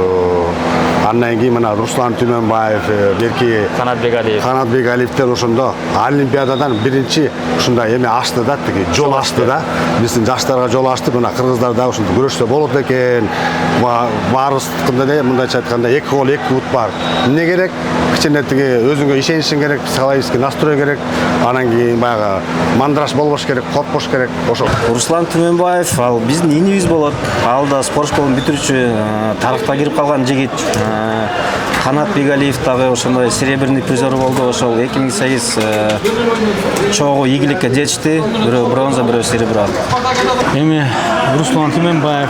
Андан кийин мына Руслан Төмөнбаев, берки Канат Бегалиевдер ошондо олимпиададан биринчи ушундай эме ачты да, тиги жол ачты да. Биздин жаштарга жол ачты. Мына кыргыздар да ушундай күрөшсө болот экен. Баарыбыздыкында да мындайча айтканда 2 кол 2 бут бар. Эмне керек? Кичине тиги өзүңө ишенишиң керек, психологический настрой керек. Анан кийин баягы мандраж болбош керек, коркпош керек. Ошол. Руслан Төмөнбаев ал биздин инибиз болот. Ал да спорт школун бүтүрүүчү, тарыхта кирип калган жигит. Канат Бегалиев дагы ошондой серебряный призер болду. Ошол 2008 чогуу ийгиликке жетишти. Бирөө бронза, бирөө серебро. Эми Руслан Төмөнбаев,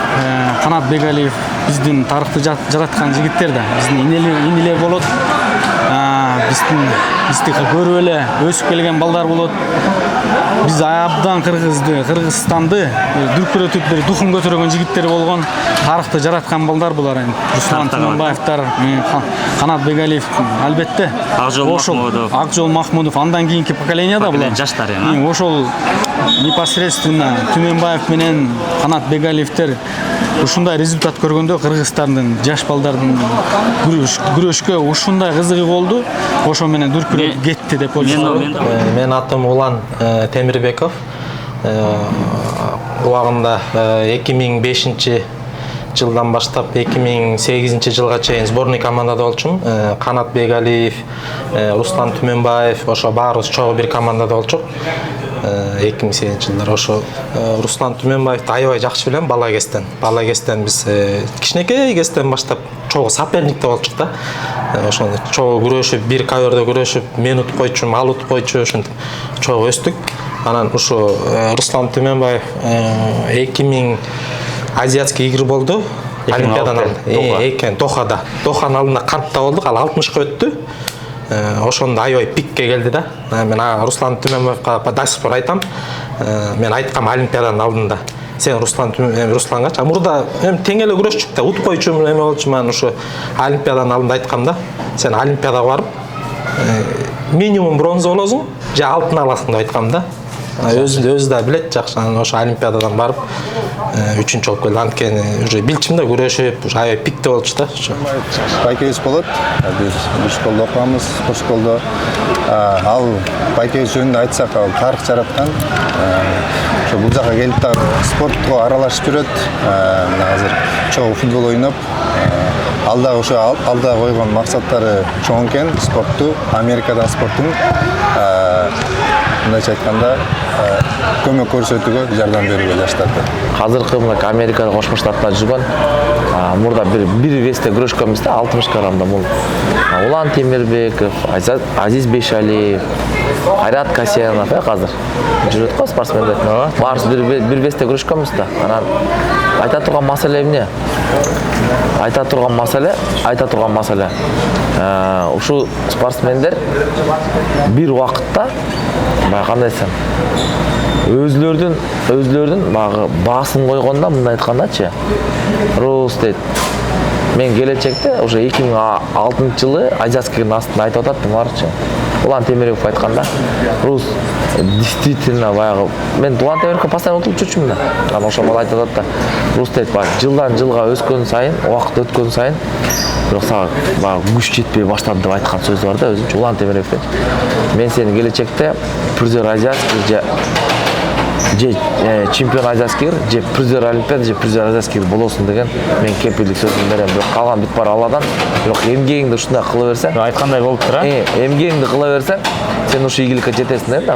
Канат Бегалиев биздин тарыхты жараткан жигиттер да. Биздин инелер болот. Бизди көрүп эле өсүп келген балдар болот. Биз абдан Кыргызстанды дүркүрөтүп бир духун көтөргөн жигиттер болгон, тарыхты жараткан балдар булар. Руслан Төмөнбаевдар, Канат Бегалиев албетте. Акжол Махмудов, андан кийинки поколенияда булар. Жаштар ошол непосредственно Төмөнбаев менен Канат Бегалиевдер ушундай результат көргөндө Кыргызстандын жаш балдардын күрөшкө ушундай кызыгы болду. Ошо менен дүркүрөп кетти деп ойлойм. Мен атым Улан Темирбеков. Убагында 2005 жылдан баштап 2008 жылга чейин сборный командада болчумун. Канат Бегалиев, Руслан Төмөнбаев, ошо баарыбыз чогуу бир командада болчук. 2008 жылдар ошо Руслан Төмөнбаевди аябай жакшы билем бала кезден. Бала кезден биз кичинекей кезден баштап чогуу соперникте болчук да. Ошондо чогуу күрөшүп, бир коверде күрөшүп, мен утуп койчумун, ал утуп койчу, ошентип чогуу өстүк. Анан ушу Руслан Төмөнбаев 2000 азиатский игры болду. Олимпиадан Дохада. Доханын алдында кампта болдук, ал 60-ка өттү. Ошондо аябай пикке келди да. Мен Руслан Төмөнбаевга до сих пор айтам. Мен айткам Олимпиаданын алдында. Сен Руслангачы. Мурда тең эле күрөшчүк да, утуп койчумун, эме болчумун. Ушу Олимпиаданын алдында айткам да. Сен Олимпиадага барып, минимум бронза болосуң, же алтын аласың деп айткам да. Өзү да билет жакшы. Ошо Олимпиададан барып 3-чү болуп келди. Анткени уже билчим да күрөшүп, уже аябай пикте болчу да. Байкебиз болот. Биз школдо окуганбыз, спорт школдо. Ал байкебиз жөнүндө айтсак, ал тарых жараткан. Ошо бул жака келип да спортко аралашып жүрөт. Азыр чогуу футбол ойноп, ал да ошо алда койгон максаттары чоң экен. Спортту, Америкада спорттун мындайча айтканда көмөк көрсөтүүгө, жардам берүүгө жаштарга. Азыркы Америкага Кошмо Штаттарда жүргөн. Мурда бир весте күрөшкөнбүз да, 60 килограммда бул. Улан Темирбеков, Азиз Бешалиев, Кайрат Касьянов азыр жүрөт го спортсмендер. Баарыбыз бир бесте күрөшкөнбүз да. Анан айта турган маселе эмне? Айта турган маселе. Ушул спортсмендер бир убакытта кандай десем, өзлөрүнүн багы баасын койгондо мындай айткандачы. Рус дейт. Мен келечекте уже 2006 жылы Азиатскийдин астында айтып атат буларчы. Улан Темирбеков айтканда, Рус действительно баягы мен Улан Темирбековке постоянно утулуп жүрчүмүн да. Анан ошол бала айтып атат да, Рус дейт, жылдан жылга өскөн сайын, убакыт өткөн сайын бирок сага баягы күч жетпей баштады деп айткан сөзү бар да өзүнчө Улан Темирбеков. Мен сени келечекте призер Азиатский же чемпион Азиатский, же призер Олимпиада, же призер Азиатский болосун деген мен кепилдик сөзүн берем. Бирок калган бүт бар Алладан. Бирок эмгегиңди ушундай кыла берсең, айткандай болуп тура. Эмгегиңди кыла берсең, сен ушу ийгиликке жетесиң да.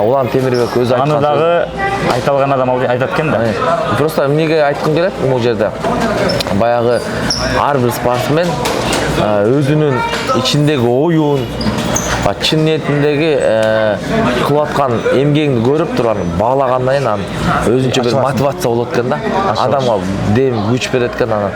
Улан Темирбек өзү айткан. Аны дагы айта алган адам айтат экен да. Просто эмнеге айткым келет бул жерде? Баягы ар бир спортсмен өзүнүн ичиндеги оюн, чын ниетиндеги кылып аткан эмгегиңди көрүп турган баалагандан кийин өзүнчө бир мотивация болот экен да. Адамга дем күч берет экен анан.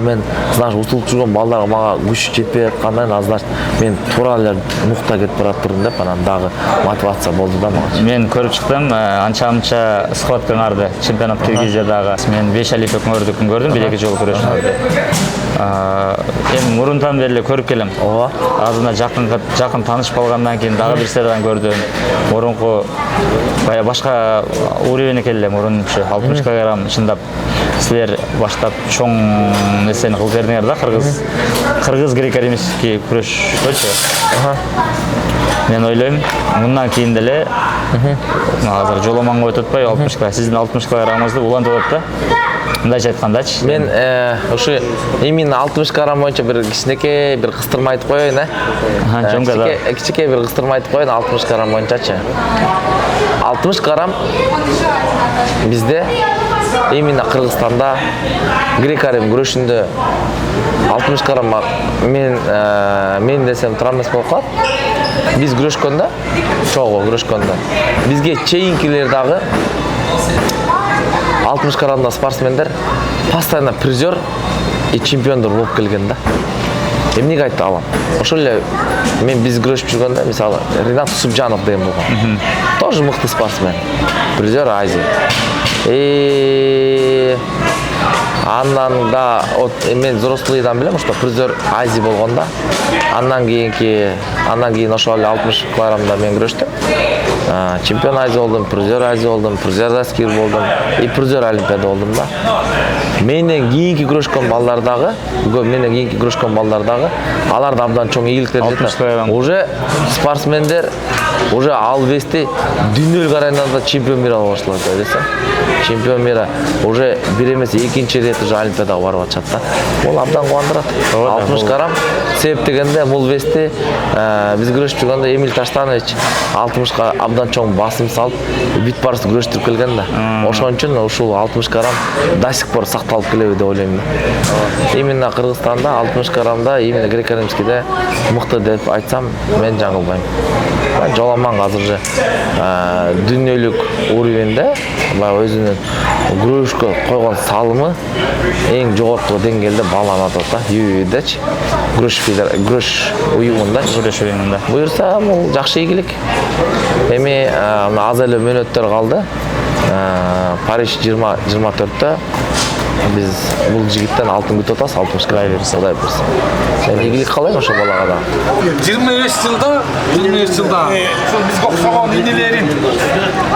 Мен значит утулуп жүргөн балдарга мага күч жетпей аткандан кийин значит мен туура эле нукта кетип баратырмын деп анан дагы мотивация болду да мага. Мен көрүп чыктым, анча-мынча схваткаңарды чемпионат Киргизиядагы. Мен 5 олимпиаданы көрдүм, бир-эки жолу көрүшүңөрдү. Эми мурунтан бери эле көрүп келем. Ооба. Азырына жакын таанышып калгандан кийин дагы бир сериядан көрдүм. Мурунку бая башка уровень экен эле мурунчу 60 кг чындап силер баштап чоң нерсени кылып бердиңер да, кыргыз греко-римский күрөшкөчү. Мен ойлойм, мындан кийин деле азыр жоламанга өтүп атпай 60 кг, сиздин 60 кгыңызды улантып атат да. Мындайча айткандачы. Мен ушу именно 60 кг боюнча бир кичинекей бир кыстырма айтып коеюн, кичинекей бир кыстырма айтып коеюн 60 кг боюнчачы. 60 кг бизде именно Кыргызстанда греко-рим күрөшүндө 60 кг мен десем туура эмес болуп калат. Биз күрөшкөндө, чогуу күрөшкөндө бизге чейинкилер дагы 60 кг спортсмендер постоянно призер и чемпиондор болуп келген да. Эмнеге айтып алам? Ошол эле мен биз күрөшүп жүргөндө, мисалы, Ринат Субжанов деген болгон. Тоже мыкты спортсмен. Призер Азии. Андан да мен взрослыйдан билем, что призер Азии болгондо, андан кийин ошол эле 60 кг мен күрөштүм. Чемпион Азии болдум, призер Азии болдум, призер Азиатский болдум и призер Олимпиада болдум да. Менден кийинки күрөшкөн балдар дагы, алар да абдан чоң ийгиликтер жетет. Уже спортсмендер уже ал вести дүйнөлүк аренада чемпион мира болуп башталат десем. Чемпион мира уже бир эмес экинчи рет уже Олимпиадага барып атышат да. Бул абдан кубандырат. 60 кг себеп дегенде бул вести биз күрөшүп жүргөндө Эмиль Таштанович 60га абдан чоң басым салып бүт барысы күрөштүрүп келген да. Ошон үчүн ушул 60 кг до сих пор сакталып келеби деп ойлойм да. Именно Кыргызстанда 60 кгда именно греко-римскийде мыкты деп айтсам мен жаңылбайм. Жоламан азыр же дүйнөлүк уровеньде өзүнүн күрөшкө койгон салымы эң жогорку деңгээлде бааланып атат да. ЮФФдечи күрөш уюмунда. Буюрса бул жакшы ийгилик. Эми аз эле мөөнөттөр калды. Париж 2024-тө биз бул жигиттен алтын күтүп атабыз, 60 кг берсе, Кудай берсе. Мен ийгилик каалайм ошол балага да. 25 жылда ошол бизге окшогон инелерин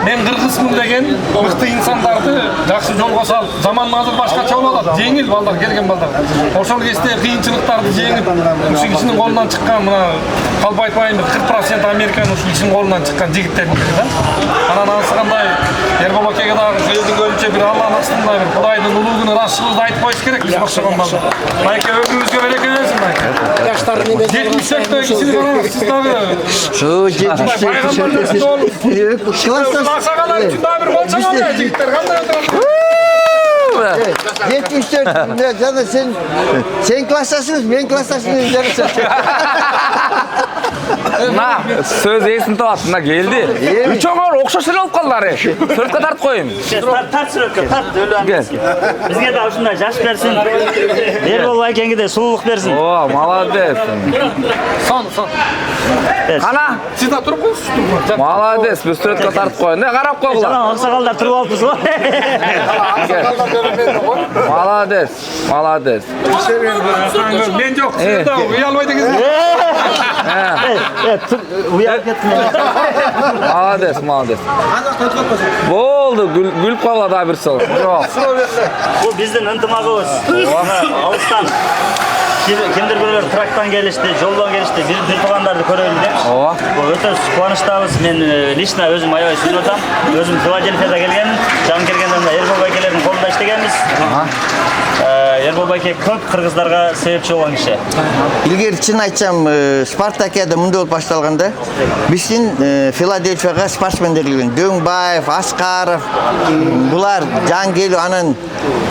мен кыргызмын деген мыкты инсандарды жакшы жолго салып, заман азыр башкача болуп атат. Жеңил балдар, келген балдар. Ошол кезде кыйынчылыктарды жеңип, ушул кишинин колунан чыккан мына калп айтпайм 40% Американын ушул кишинин колунан чыккан жигиттер да. Анан анысы кандай Эрбол акеге дагы сөздүн көбүнчө бир Алланын астында бир Кудайдын улуулугун ырашчылыгын айтып коюш керек биз окшогон балдар. Байке өмүрүңүзгө береке берсин байке. Жаштар неме 74 кишини көрөбүз, сиз дагы. Шу 74 классташыңар үчүн дагы бир болчоңор жигиттер кандай отурат? 74 жана сен классташыңыз, мен классташымын жарыша. мына сөз есін табат, мына келді. Үчөңөр окшош эле болуп калдылар. Сүрөткө тартып коеюн. Тарт сүрөткө, тарт бизге да ушундай жаш берсин. Эрбол байкеңге де сулуулук берсин. О, молодец. Сон. Кана? Сиз да туруп коюңуз. Молодец, біз сүрөткө тартып коеюн. Карап койгула. Жана аксакалдар туруп алыппыз го. Молодец. Мен жок, сиз да уялбай дегенсиз. Уялып кеттим. Молодец. Болду, күлүп калгыла да бир сол. Жок. Бул биздин ынтымагыбыз. Алыстан кимдир бирөөлөр трактан келишти, жолдон келишти, бир туугандарды көрөлү деп. Бул өтө кубанычтабыз. Мен лично өзүм аябай сүйүнүп атам. Өзүм Филадельфияда келгенмин. Жан келгенде мына Эрбол байкелердин колунда иштегенбиз. Эрбол байке көп кыргыздарга себепчи болгон киши. Илгери чын айтсам, Спартакиада мындай болуп башталганда, биздин Филадельфияга спортсмендер келген. Дөңбаев, Аскаров, булар жан келип анан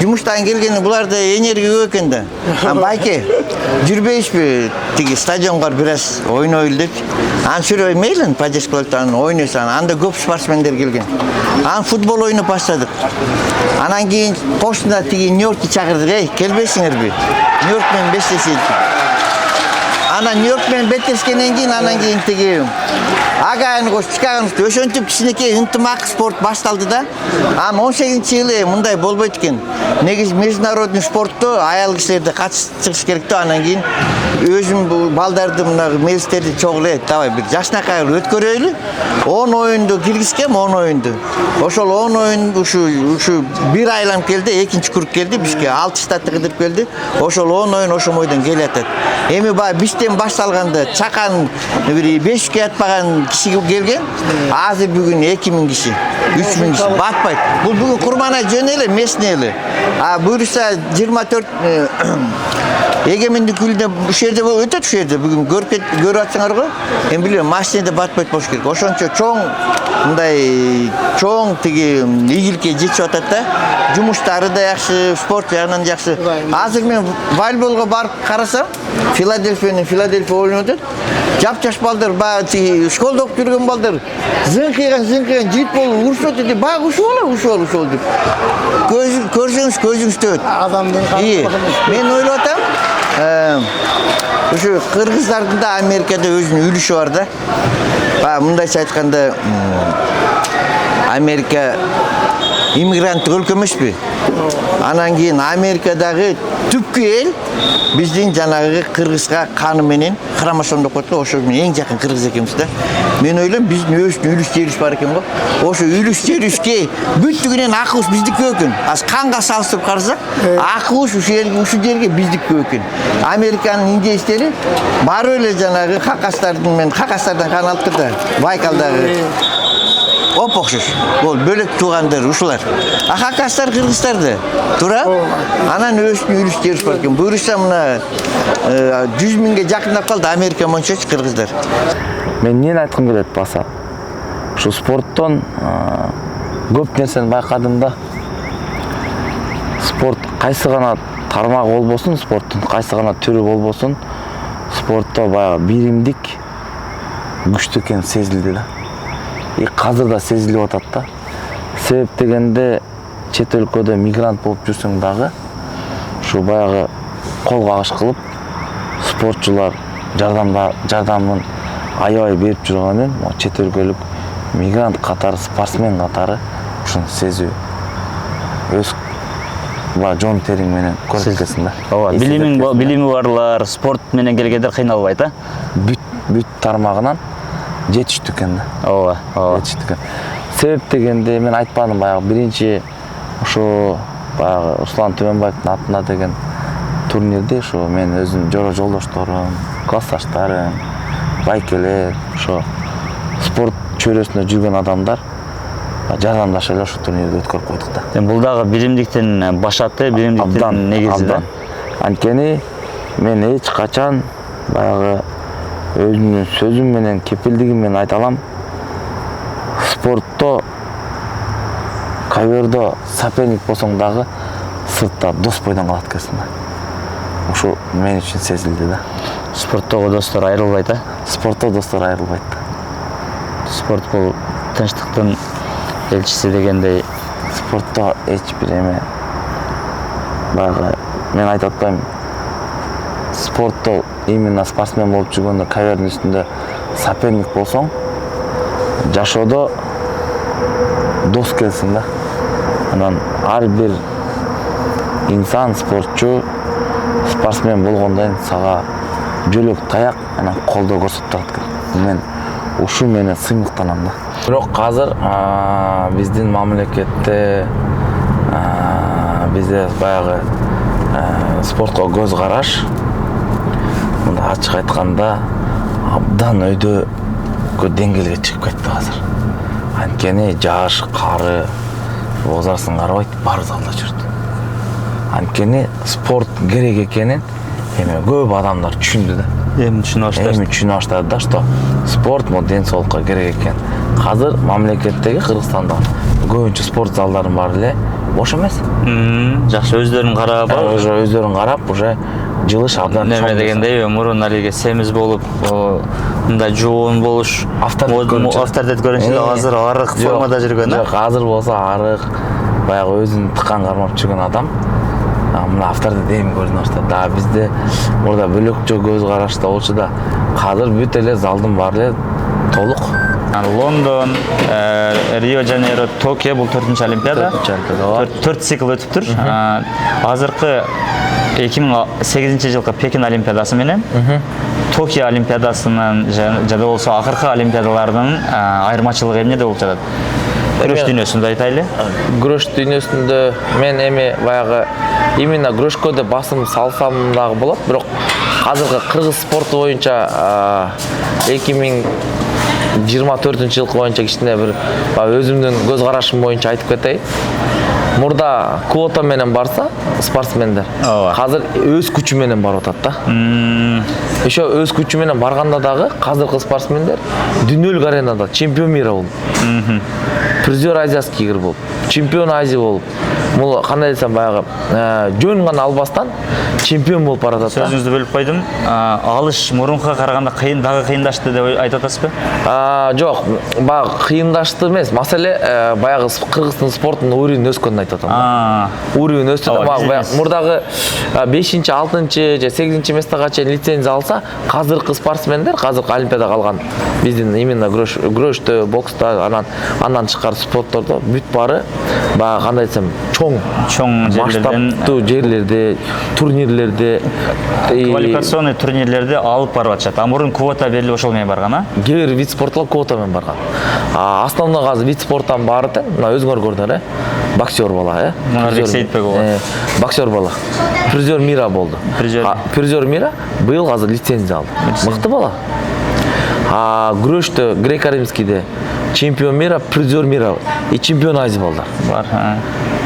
жумуштан келгенде булар да энергия көп экен да. Байке, жүрбөйсүзбү? Тиги стадионго бир аз ойнойлу деп. Ан сүрөй мейлин, падеш кылып ойнойсуң. Анда көп спортсмендер келген. Ан футбол ойноп баштадык. Анан кийин кошунда тиги Нью-Йоркке чакырдык, келбейсиңерби? Нью-Йорк менен беттешет. Анан Нью-Йорк менен беттешкенден кийин анан кийин тиги Агайын кош Чикагонусу ошентип кичинекей ынтымак спорт башталды да. Анан 18-жылы мындай болбойт экен. Негизи международный спортто аял кишилерди катышыш керек да. Анан кийин өзүм балдарды мына мелистерди чогулайт. Давай бир жашнакай өткөрөйлү. 10 оюнду киргизгем, 10 оюнду. Ошол 10 оюн ушу бир айлам келди, экинчи круг келди, бизге 6 штатты кыдырып келди. Ошол 10 оюн ошо бойдон келатат. Эми баягы бизден башталганда чакан бир 5 атпаган киши келген. Азыр бүгүн 2000 киши, 3000 киши батпайт. Бул бүгүн курмана жөн эле, местный эле. Буюрса 24 эгемендик күндө ушул жерде өтөт, ушул жерде бүгүн көрүп атсаңар го. Эми билем, машинада батпайт болуш керек. Ошончо чоң мындай чоң тиги ийгиликке жетип атат да. Жумуштары да жакшы, спорт жагынан жакшы. Азыр мен волейболго барып карасам, Филадельфия ойнойт. Жап-жаш балдар, баягы школдо окуп жүргөн балдар, зыңкыйган, жигит болуп урушот деп, баягы ушул деп. Көрсөңүз көзүңүз төбөт. Адамдын мен ойлоп атам, ушу кыргыздардын да Америкада өзүнүн үлүшү бар да. Мындайча айтканда, Америка иммигранттык өлкө эмеспи? Анан кийин Америкадагы түпкү эл биздин жанагы кыргызга каны менен хромосом деп коет го, ошо эң жакын кыргыз экенбиз да. Мен ойлойм биздин өзүнүн үлүш-жерүш бар экен го. Ошо үлүш-жерүшке бүттүгүнөн акыбыз биздики экен. Az канга салыштырып карасак, акыбыз ушул жерге биздики экен. Американын индейстери баары эле жанагы хакастардан кан алып да, Байкалдагы оп-окшош. Ол бөлөк туугандар ушулар. Хакастар кыргыздар тура. Анан өзүнүн үлүш-жерүш бар экен. Буюрса мына 100 миңге жакындап калды Америка мончочу кыргыздар. Мен эмнени айткым келет баса? Ушу спорттон көп нерсени байкадым да. Спорт кайсы гана тармагы болбосун, спорттун кайсы гана түрү болбосун, спортто баягы биримдик күчтүү экен сезилди да. Казыр да сезилип атат да. Себеп дегенде чет өлкөдө мигрант болуп жүрсөң дагы, ушу баягы кол кагыш кылып спортчулар жардамын аябай берип жүргөнүн, чет өлкөлүк мигрант катары, спортсмен катары ушуну сезүү өз жон териң менен көрсөткөнсүң да. Ооба, билими барлар, спорт менен келгендер кыйналбайт, бүт тармагынан жетиштүү экен да. Ооба. Жетиштүү экен. Себеп дегенде мен айтпадым баягы биринчи ошо баягы Руслан Төмөнбаевдин атына деген турнирде ошо мен өзүм жолдошторум, классташтарым, байкелер, ошо спорт чөйрөсүндө жүргөн адамдар жардамдашып эле ошо турнирди өткөрүп койдук да. Бул дагы биримдиктин башаты, биримдиктин негизи да. Анткени мен эч качан баягы өзүмдүн сөзүм менен, кепилдигим менен айта алам. Спортто ковёрдо соперник болсоң дагы сыртта дос бойдон калат экенсиң да. ушу мен үчүн сезилди да. Спорттогу достор айрылбайт, а? Спортто достор айрылбайт. Спорт бул тынчтыктын элчиси дегендей. Спортто эч бир эме баягы мен айтып атпайм. Спортто именно спортсмен болуп жүргөндө кавердин үстүндө соперник болсоң, жашоодо дос келсин да. Анан ар бир инсан, спортчу, спортсмен болгондон сага жөлөк таяк анан колдоо көрсөтүп турат экен. Мен ушу менен сыймыктанам да. Бирок азыр биздин мамлекетте бизде баягы спортко көз караш мында ачык айтканда абдан өйдөгө деңгээлге чыгып кетти азыр. Анткени жаш, кары, возрастын карабайт, баары залда жүрөт. Анткени спорт керек экенин эми көп адамдар түшүндү да. Эми түшүнө баштады да, что спорт мо ден соолукка керек экен. Азыр мамлекеттеги Кыргызстанда көбүнчө спорт залдарын баары эле бош эмес. Жакшы өздөрүн карап, өздөрүн карап, уже жылыш абдан неме дегендей, мурун алиге семиз болуп, мындай жоон болуш, авторитет көрүнчү, азыр арык формада жүргөн. Жок, азыр болсо арык, баягы өзүн тыккан кармап жүргөн адам мына авторитет эми көрүнө баштады. Да бизде мурда бөлөкчө көз карашта болчу да, азыр бүт эле залдын баары эле толук. Лондон, Рио-де-Жанейро, Токио бул 4-чү олимпиада. 4 цикл өтүптүр. Азыркы 2008 жылкы Пекин олимпиадасы менен Токио олимпиадасынын жада болсо акыркы олимпиадалардын айырмачылыгы эмнеде болуп жатат? Күрөш дүйнөсүндө айтайлы. Күрөш дүйнөсүндө мен эми баягы именно күрөшкө да басым салсам дагы болот, бирок азыркы кыргыз спорту боюнча 2024 жылкы боюнча кичине бир өзүмдүн көз карашым боюнча айтып кетейин. Мурда квота менен барса спортсмендер азыр өз күчү менен барып атат да. Еще өз күчү менен барганда дагы азыркы спортсмендер дүйнөлүк аренада чемпион мира болуп, призер азиатский игр болуп, чемпион Азии болуп, бул кандай десем баягы жөн гана албастан чемпион болуп баратат да. Сөзүңүздү бөлүп койдум. Алыш мурункуга караганда дагы кыйындашты деп айтып атасызбы? Жок, баягы кыйындашты эмес. Маселе баягы Кыргыздын спортунун уровени өскөнүн айтып атам. Уровень өстү. Мурдагы 5-6 же 8 местага чейин лицензия алса, азыркы спортсмендер, азыркы олимпиадага алган биздин именно күрөштө, бокста, андан тышкары спорттордо бүт баары баягы кандай десем, чоң масштабтуу жерлерде, турнирлерде, квалификационный турнирлерде алып барып атышат. Мурун квота берилип ошол менен барган, а? Кээ бир вид спорттор квота менен барган. Основной азыр вид спорттан баары тең, мына өзүңөр көрдүңөр, боксер бала, Мунарбек Сейитбеков. Боксер бала. Призер мира болду. Призер мира быйыл азыр лицензия алды. Мыкты бала. Күрөштө греко-римскийде чемпион мира, призер мира и чемпион Азии балдар. Бар.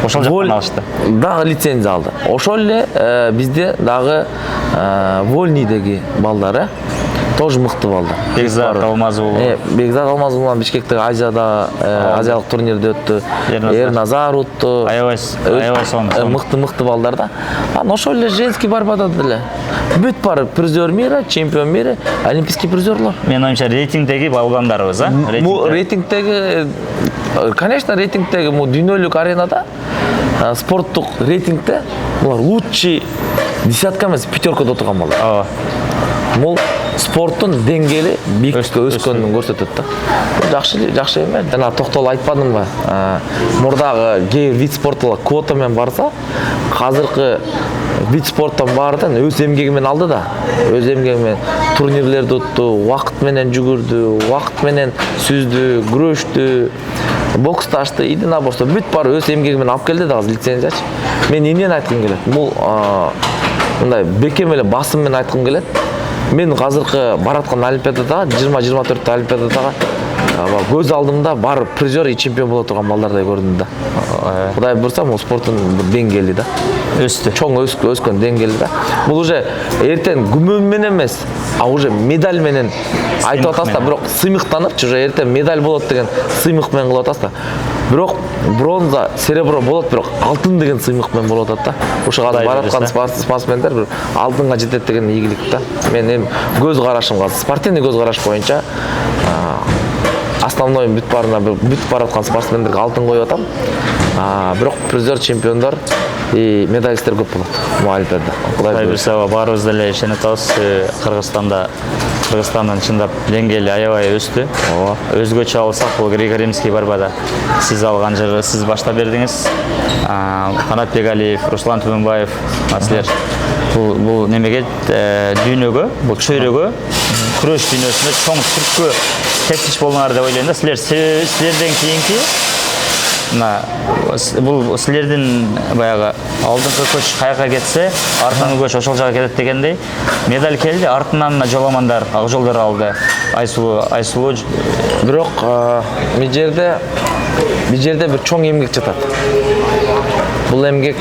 Ошол жактан алышты. Дагы лицензия алды. Ошол эле бизде дагы вольныйдеги балдар, тоже мыкты балдар. Бекзат Алмазулов. Бекзат Алмазулов Бишкектеги азиялык турнирде өттү. Ерназар утту. Аябай мыкты балдар да. Ошол эле женский борьбада деле бүт баары призер мира, чемпион мира, олимпийский призерлор. Менин оюмча рейтингдеги балгандарыбыз, а? Рейтингдеги, конечно, рейтингдеги дүйнөлүк аренада спорттук рейтингде булар лучший десятка эмес, пятеркада отурган балдар. Бул спорттун деңгээли бийиктикке өскөнүн көрсөтөт да. Жакшы эме. Жана токтолуп айтпадымбы? Мурдагы кээ вид спорттор квота менен барса, азыркы вид спорттон баардан өз эмгеги менен алды да. Өз эмгеги менен турнирлерди утту, убакыт менен жүгүрдү, убакыт менен сүздү, күрөштү, боксташты, единоборство, бүт баары өз эмгеги менен алып келди да азыр лицензиячы. Мен эмнени айткым келет? Бул мындай бекем эле басым менен айткым келет. Мен азыркы бараткан олимпиадада 20-24 олимпиадада көз алдымда бар призер и чемпион боло турган балдардай көрдүм да. Кудай буйрса, бул спорттун деңгээли да. Өстү. Чоң өскөн деңгээли да. Бул уже эртең күмөн менен эмес, уже медаль менен айтып атасыз да, бирок сыймыктанып, уже эртең медаль болот деген сыймык менен кылып атасыз да. Бирок бронза, серебро болот, бирок алтын деген сыймык менен болуп атат да. Ушуга бараткан спортсмендер бир алтынга жетет деген ийгилик да. Мен эми көз карашымга, спортивный көз караш боюнча основной бүтүп бараткан спортсмендерге алтын коюп атам. Бирок призер, чемпиондор и медалисттер көп болот. Олимпиадада. Кудай буйрса, баарыбыз деле ишенип атабыз. Кыргызстандын чындап деңгээли аябай өстү. Өзгөчө алсак, бул греко-римский борьбада сиз алган жыры сиз баштап бердиңиз. Канат Бегалиев, Руслан Түмөнбаев, силер бул немеге дүйнөгө, бул чөйрөгө, күрөш дүйнөсүндө чоң түрккө тепкич болдуңар деп ойлойм да. Силерден кийинки бул силердин баягы алдыңкы көч каяка кетсе, артыңкы көч ошол жака кетет дегендей медаль келди, артынан жоламандар, ак жолдор алды. Айсулуу. Бирок бул жерде бир чоң эмгек жатат. Бул эмгек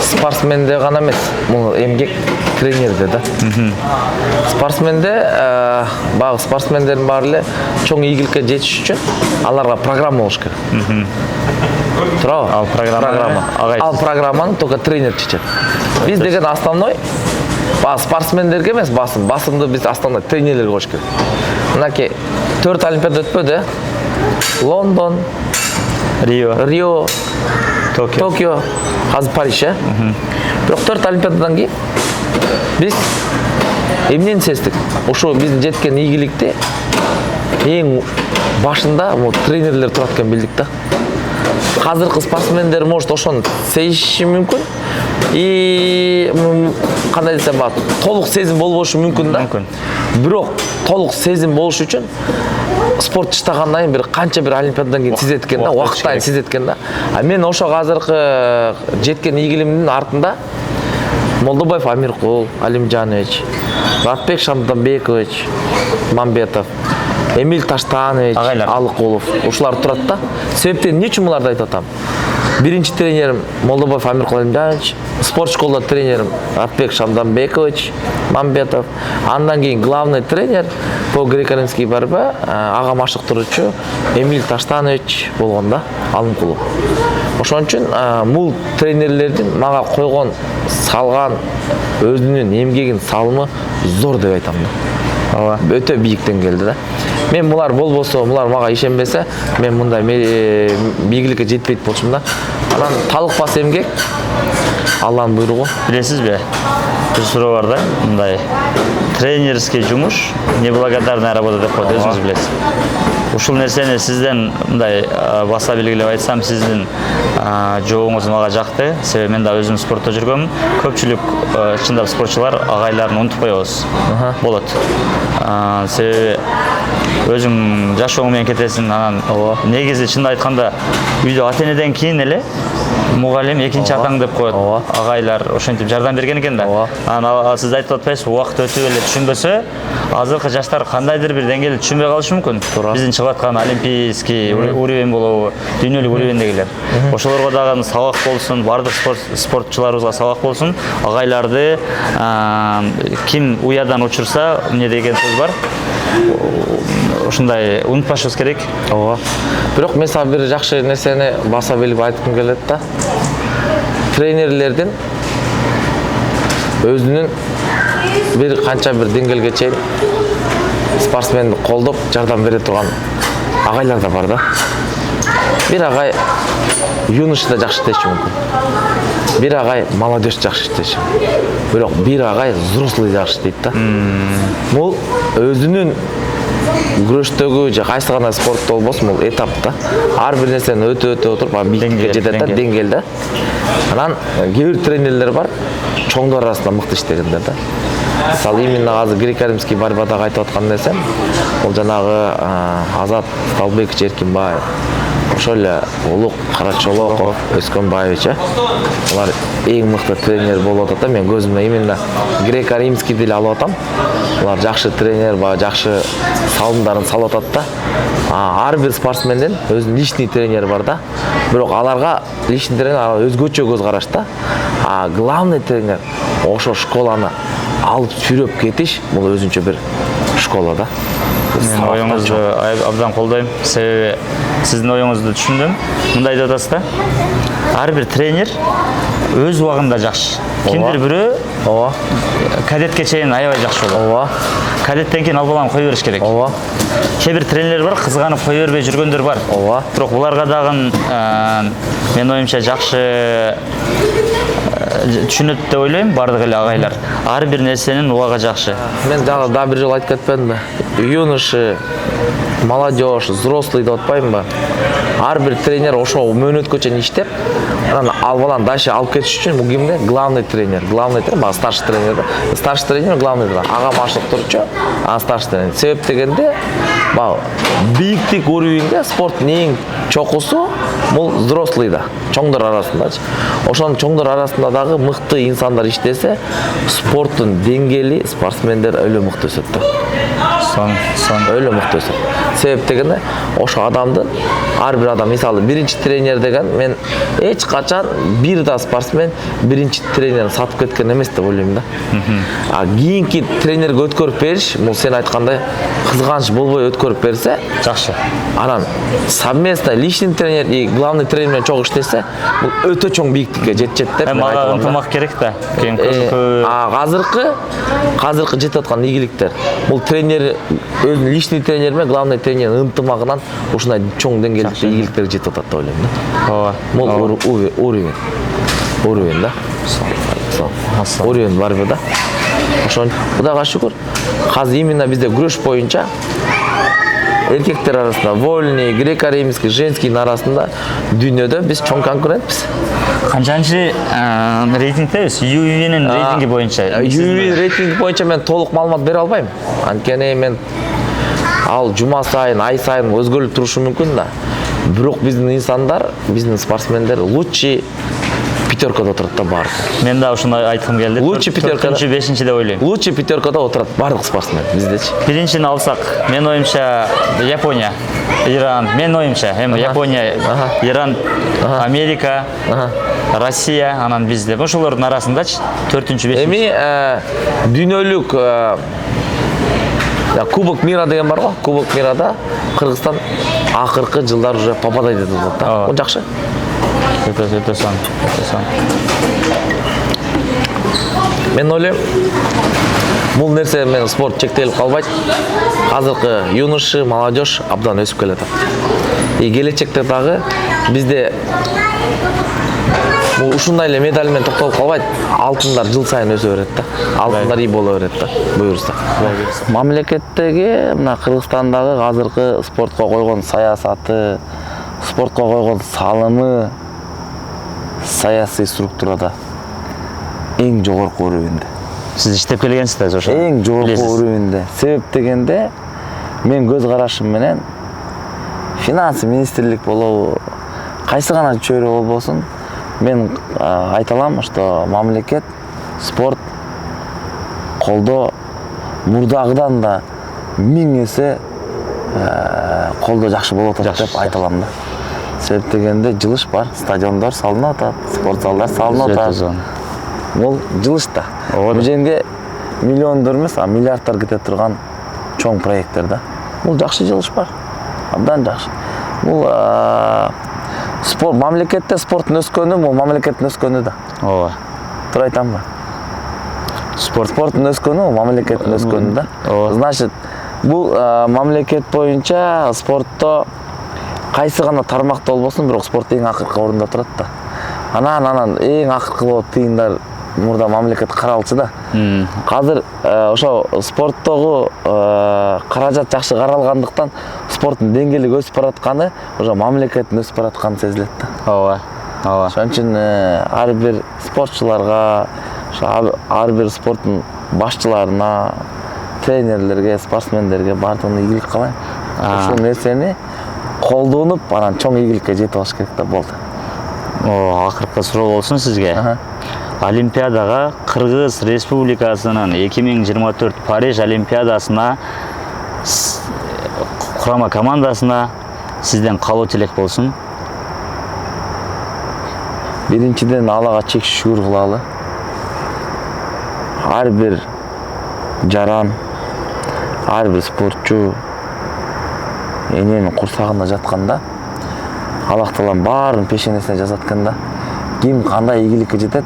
спортсменде гана эмес, бул эмгек тренерде да. Спортсмендердин баары эле чоң ийгиликке жетиш үчүн аларга программа болуш керек. Туурабы? Ал программаны только тренер чечет. Биз деген основной спортсмендерге эмес, басымды биз основной тренерлерге коюш керек. Мынакей 4 олимпиада өтпөдү. Лондон, Рио, Токио, азыр Париж, Бирок 4 олимпиададан кийин биз эмнени сездик? Ошо биздин жеткен ийгиликти эң башында тренерлер турат экенин билдик да. Азыркы спортсмендер может ошону сезиши мүмкүн. И кандай десем болот, толук сезим болбошу мүмкүн да. Бирок толук сезим болуш үчүн спорт иштагандан кийин бир канча бир олимпиададан кийин сезет экен да, убакыттан сезет экен да. Мен ошо азыркы жеткен ийгилимдин артында Молдобаев Амиркул Алимжанович, Ратбек Шамданбекович Мамбетов, Эмиль Таштанович Алыкулов ушулар турат да. Себептен эмне үчүн буларды айтып атам? Биринчи тренерим Молдобаев Амиркул Алимжанович, спорт школда тренерим Ратбек Шамданбекович Мамбетов, андан кийин главный тренер по греко-римский борьба ага машыктыруучу Эмиль Таштанович болгон да, Алымкулов. Ошон үчүн бул тренерлердин мага койгон салган өзүнүн эмгегин салымы зор деп айтам да. Өтө бийиктен келди да. Мен булар болбосо, булар мага ишенбесе, мен мындай бийликке жетпейт болчумун да. Анан талыкпас эмгек Алланын буйругу. Билесизби? Бир суроо бар да, мындай тренерский жумуш неблагодарная работа деп коет, өзүңүз билесиз. Ушул нерсени сизден мындай баса белгилеп айтсам, сиздин жообуңуз мага жакты. Себеби мен да өзүм спортто жүргөм. Көпчүлүк чындап спортчулар агайларын унутуп коебуз. Болот. Себеби өзүң жашооң менен кетесиң, анан негизи чындап айтканда үйдө ата-энеден кийин эле мугалим экинчи атаң деп коет. Агайлар ошентип жардам берген экен да. Анан сиз айтып атпайсызбы, убакыт өтүп эле түшүнбөсө, азыркы жаштар кандайдыр бир деңгээлде түшүнбөй калышы мүмкүн. Биздин чыгып аткан олимпийский уровень болобу, дүйнөлүк уровеньдегилер. Ошолорго дагы сабак болсун, бардык спортчуларыбызга сабак болсун. Агайларды ким уядан учурса, эмне деген сөз бар. Ушундай унутпашыбыз керек. Бирок мен сага бир жакшы нерсени баса белгилеп айткым келет да. Тренерлердин өзүнүн бир канча бир деңгээлге чейин спортсменди колдоп жардам бере турган агайлар да бар да. Бир агай юношда жакшы иштеши мүмкүн. Бир агай молодежь жакшы иштеши мүмкүн. Бирок бир агай взрослый жакшы иштейт да. Бул өзүнүн күрөштөгү же кайсы гана спортто болбосун, бул этап да. Ар бир нерсени өтө отуруп бийликке жетет да, деңгээл да. Анан кээ бир тренерлер бар, чоңдор арасында мыкты иштегендер да. Мисалы именно азыр греко-римский борьбада айтып аткан нерсем, бул жанагы Азат Талбекович Эркинбаев, ошол эле Улук Карачолоков, Өскөнбаевич, алар эң мыкты тренер болуп атат да. Мен көзүмө именно греко-римский деле алып атам. Алар жакшы тренер, жакшы салымдарын салып атат да. Ар бир спортсмендин өзүнүн личный тренери бар да. Бирок аларга личный тренер өзгөчө көз караш да. Главный тренер ошо школаны алып сүйрөп кетиш бул өзүнчө бир школа да. Мен оюңузду абдан колдойм. Себеби сиздин оюңузду түшүндүм. Мындай деп атасыз да. Ар бир тренер өз убагында жакшы. Кимдир бирөө ооба кадетке чейин аябай жакшы болот. ооба Кадеттен кийин ал баланы кое бериш керек. ооба Кээ бир тренерлер бар, кызганып кое бербей жүргөндөр бар. ооба Бирок буларга дагы мен оюмча жакшы түшүнөт деп ойлойм бардык эле агайлар. Ар бир нерсенин убагы жакшы. мен дагы бир жолу айтып кетпедимби? Юноши, молодежь, взрослый деп атпаймынбы? Ар бир тренер ошо мөөнөткө чейин иштеп, анан ал баланы дальше алып кетиш үчүн бул кимде? Главный тренер, баягы старший тренер да. Старший тренер, главный тренер. Ага машык турчу, старший тренер. Себеп дегенде, баягы бийиктик уровеньде спорттун эң чокусу бул взрослый да, чоңдор арасындачы. Ошонун чоңдор арасында дагы мыкты инсандар иштесе, спорттун деңгээли спортсмендер өлө мыкты өсөт да. Өлө мыкты өсөт. Себеп дегенде, ошо адамдын ар бир адам мисалы биринчи тренер деген мен эч качан бир да спортсмен биринчи тренерин сатып кеткен эмес деп ойлойм да. А кийинки тренерге өткөрүп бериш, бул сен айткандай кызганыч болбой өткөрүп берсе, жакшы. Анан совместно личный тренер и главный тренер менен чогуу иштесе, бул өтө чоң бийиктикке жетет деп мен Мага ынтымак керек да. Азыркы жетип аткан ийгиликтер. Бул тренер өзүнүн личный тренер менен главный тренердин ынтымагынан ушундай чоң деңгээлдеги ийгиликтер жетип атат деп ойлойм да. Ооба. Бул уровень да. Уровень бар да. Ошон Кудайга шүкүр. Азыр именно бизде күрөш боюнча эркектер арасында вольный, греко-римский, женский арасында дүйнөдө биз чоң конкурентпиз. Канчанчы рейтингдебиз? UV'нин рейтинги боюнча. UV рейтинги боюнча мен толук маалымат бере албайм. Анткени мен ал жума сайын, ай сайын өзгөрүлүп турушу мүмкүн да. Бирок биздин инсандар, биздин спортсмендер лучший пятеркада отурат да баары. Мен да ушуну айткым келди. Лучший пятеркада, 4-5 деп ойлойм. Лучший пятеркада отурат баардык спортсмен биздечи. Биринчини алсак, мен оюмча Япония, Иран, мен оюмча Япония, Иран, Америка, Россия, анан бизде. Ошолордун арасындачы 4-5. Эми дүйнөлүк Кубок мира деген бар го. Кубок мирада Кыргызстан акыркы жылдар уже попадает деп атат да. Бул жакшы. Өтө сон. Мен ойлойм, бул нерсе мен спорт чектелип калбайт. Азыркы юноши, молодежь абдан өсүп келатат. И келечекте дагы бизде ушундай эле медаль менен токтолуп калбайт. Алтындар жыл сайын өсө берет да. Алтындар ий боло берет да. Буюрса. Мамлекеттеги мына Кыргызстандагы азыркы спортко койгон саясаты, спортко койгон салымы саясий структурада эң жогорку уровенде. Сиз иштеп келгенсиз ошо. Эң жогорку уровенде. Себеп дегенде мен көз карашым менен финанс министрлик болобу, кайсы гана чөйрө болбосун, мен айта алам, что мамлекет спорт колдоо мурдагыдан да 1000 эсе колдоо жакшы болуп атат деп айта алам да. Себеп дегенде жылыш бар, стадиондор салынып атат, спорт залдар салынып атат. Бул жылыш да. Бул жерге миллиондор эмес, миллиардтар кете турган чоң проекттер да. Бул жакшы жылыш бар. Абдан жакшы. Бул спорт мамлекетте спорттун өскөнү, бул мамлекеттин өскөнү да. Ооба. Туура айтамбы? Спорттун өскөнү, мамлекеттин өскөнү да. Значит, бул мамлекет боюнча спортто кайсы гана тармакта болбосун, бирок спорт эң акыркы орунда турат да. Анан эң акыркы болуп тыйындар мурда мамлекет каралчу да. Азыр ошо спорттогу каражат жакшы каралгандыктан спорттун деңгээли өсүп баратканы, ошо мамлекеттин өсүп баратканы сезилет да. Ооба. Ошон үчүн ар бир спортчуларга, ар бир спорттун башчыларына, тренерлерге, спортсмендерге баардыгына ийгилик кылайм. Ушул нерсени колдонуп, анан чоң ийгиликке жетип алыш керек да болду. Акыркы суроо болсун сизге. Олимпиадага Кыргыз Республикасынын 2024 Париж Олимпиадасына курама командасына сизден калуу тилек болсун. Биринчиден Аллага чек шүгүр кылалы. ар бир жаран, ар бир спортчу эненин курсагында жатканда Аллах Таалам баарын пешенесине жазат экен да. Ким кандай ийгиликке жетет,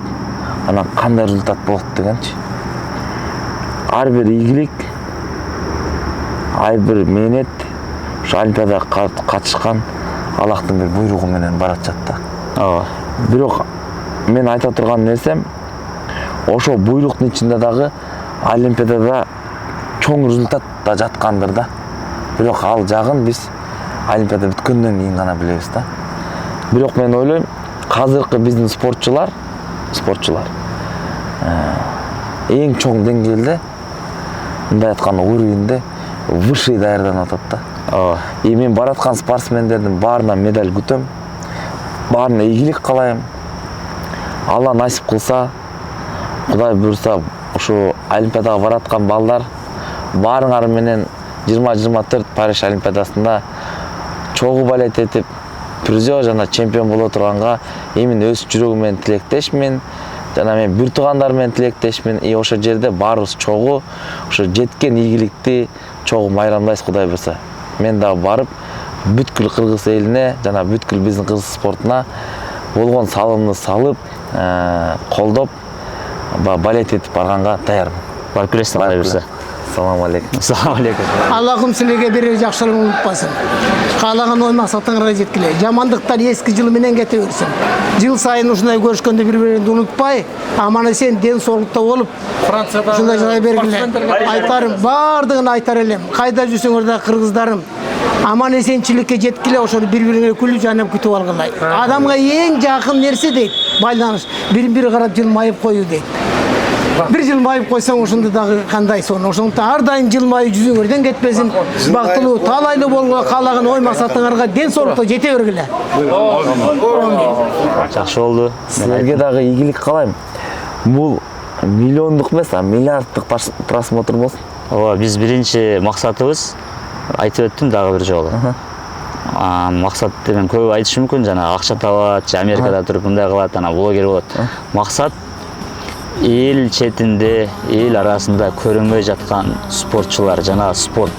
анан кандай результат болот дегенчи. Ар бир ийгилик, ар бир мээнет ушу олимпиадага катышкан Аллахтын бир буйругу менен барат жатты. ооба. Бирок мен айта турган нерсем, ошо буйруктун ичинде дагы олимпиадада чоң результат да жаткандыр да. Бирок ал жагын биз олимпиада бүткөндөн кийин гана билебиз да. Бирок мен ойлойм, азыркы биздин спортчулар эң чоң деңгээлде, мындай айтканда уровеньде высший даярданып атат да. Ооба. Мен бараткан спортсмендердин баарына медаль күтөм, баарына ийгилик каалайм. Алла насип кылса, Кудай буйрса, ушу олимпиадага бараткан балдар баарыңар менен 2024 Париж олимпиадасында чогуу балет этип, призер жана чемпион боло турганга эми өз жүрөгүм менен тилектешмин. Жана мен бир туугандар менен тилектешмин. Ошо жерде баарыбыз чогуу ошо жеткен ийгиликти чогуу майрамдайбыз Кудай буйрса. Мен дагы барып бүткүл кыргыз элине жана бүткүл биздин кыргыз спортуна болгон салымды салып, колдоп, балет этип барганга даярмын. Барып келесиң Кудай буйрса. Салам алейкум. Салам алейкум. Аллахым силерге берер жакшылыгын унутпасын. Каалаган ой максатыңарга жеткиле. Жамандыктар эски жыл менен кете берсин. Жыл сайын ушундай көрүшкөндө бири-бириңди унутпай, аман эсен ден соолукта болуп, ушундай жагай бергиле. Айтарым, баардыгын айтар элем. Кайда жүрсөңөр да кыргыздарым, аман эсенчиликке жеткиле, ошону бири-бириңерге күлүп жанап күтүп алгыла. Адамга эң жакын нерсе дейт, байланыш. Бири-бири карап жылмайып коюу дейт. Бир жылмайып койсоң ошондо дагы кандай сонун. Ошондуктан ар дайым жылмайып жүзүңөрдөн кетпесин. Бактылуу, талайлуу болгонго каалаган ой максатыңарга ден соолукта жете бергиле. Жакшы болду. Силерге дагы ийгилик каалайм. Бул миллиондук эмес, а миллиарддык просмотр болсун. Ооба, биз биринчи максатыбыз айтып өттүм дагы бир жолу. Максат деген көп айтышы мүмкүн, жана акча табат, Америкада туруп мындай кылат, ана блогер болот. Максат эл четинде, эл арасында көрүнбөй жаткан спортчулар жана спорт,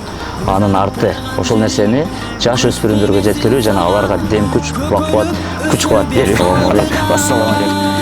анын арты. Ошол нерсени жаш өспүрүмдөргө жеткирүү жана аларга дем күч, кубат берүү. Ассалам алейкум.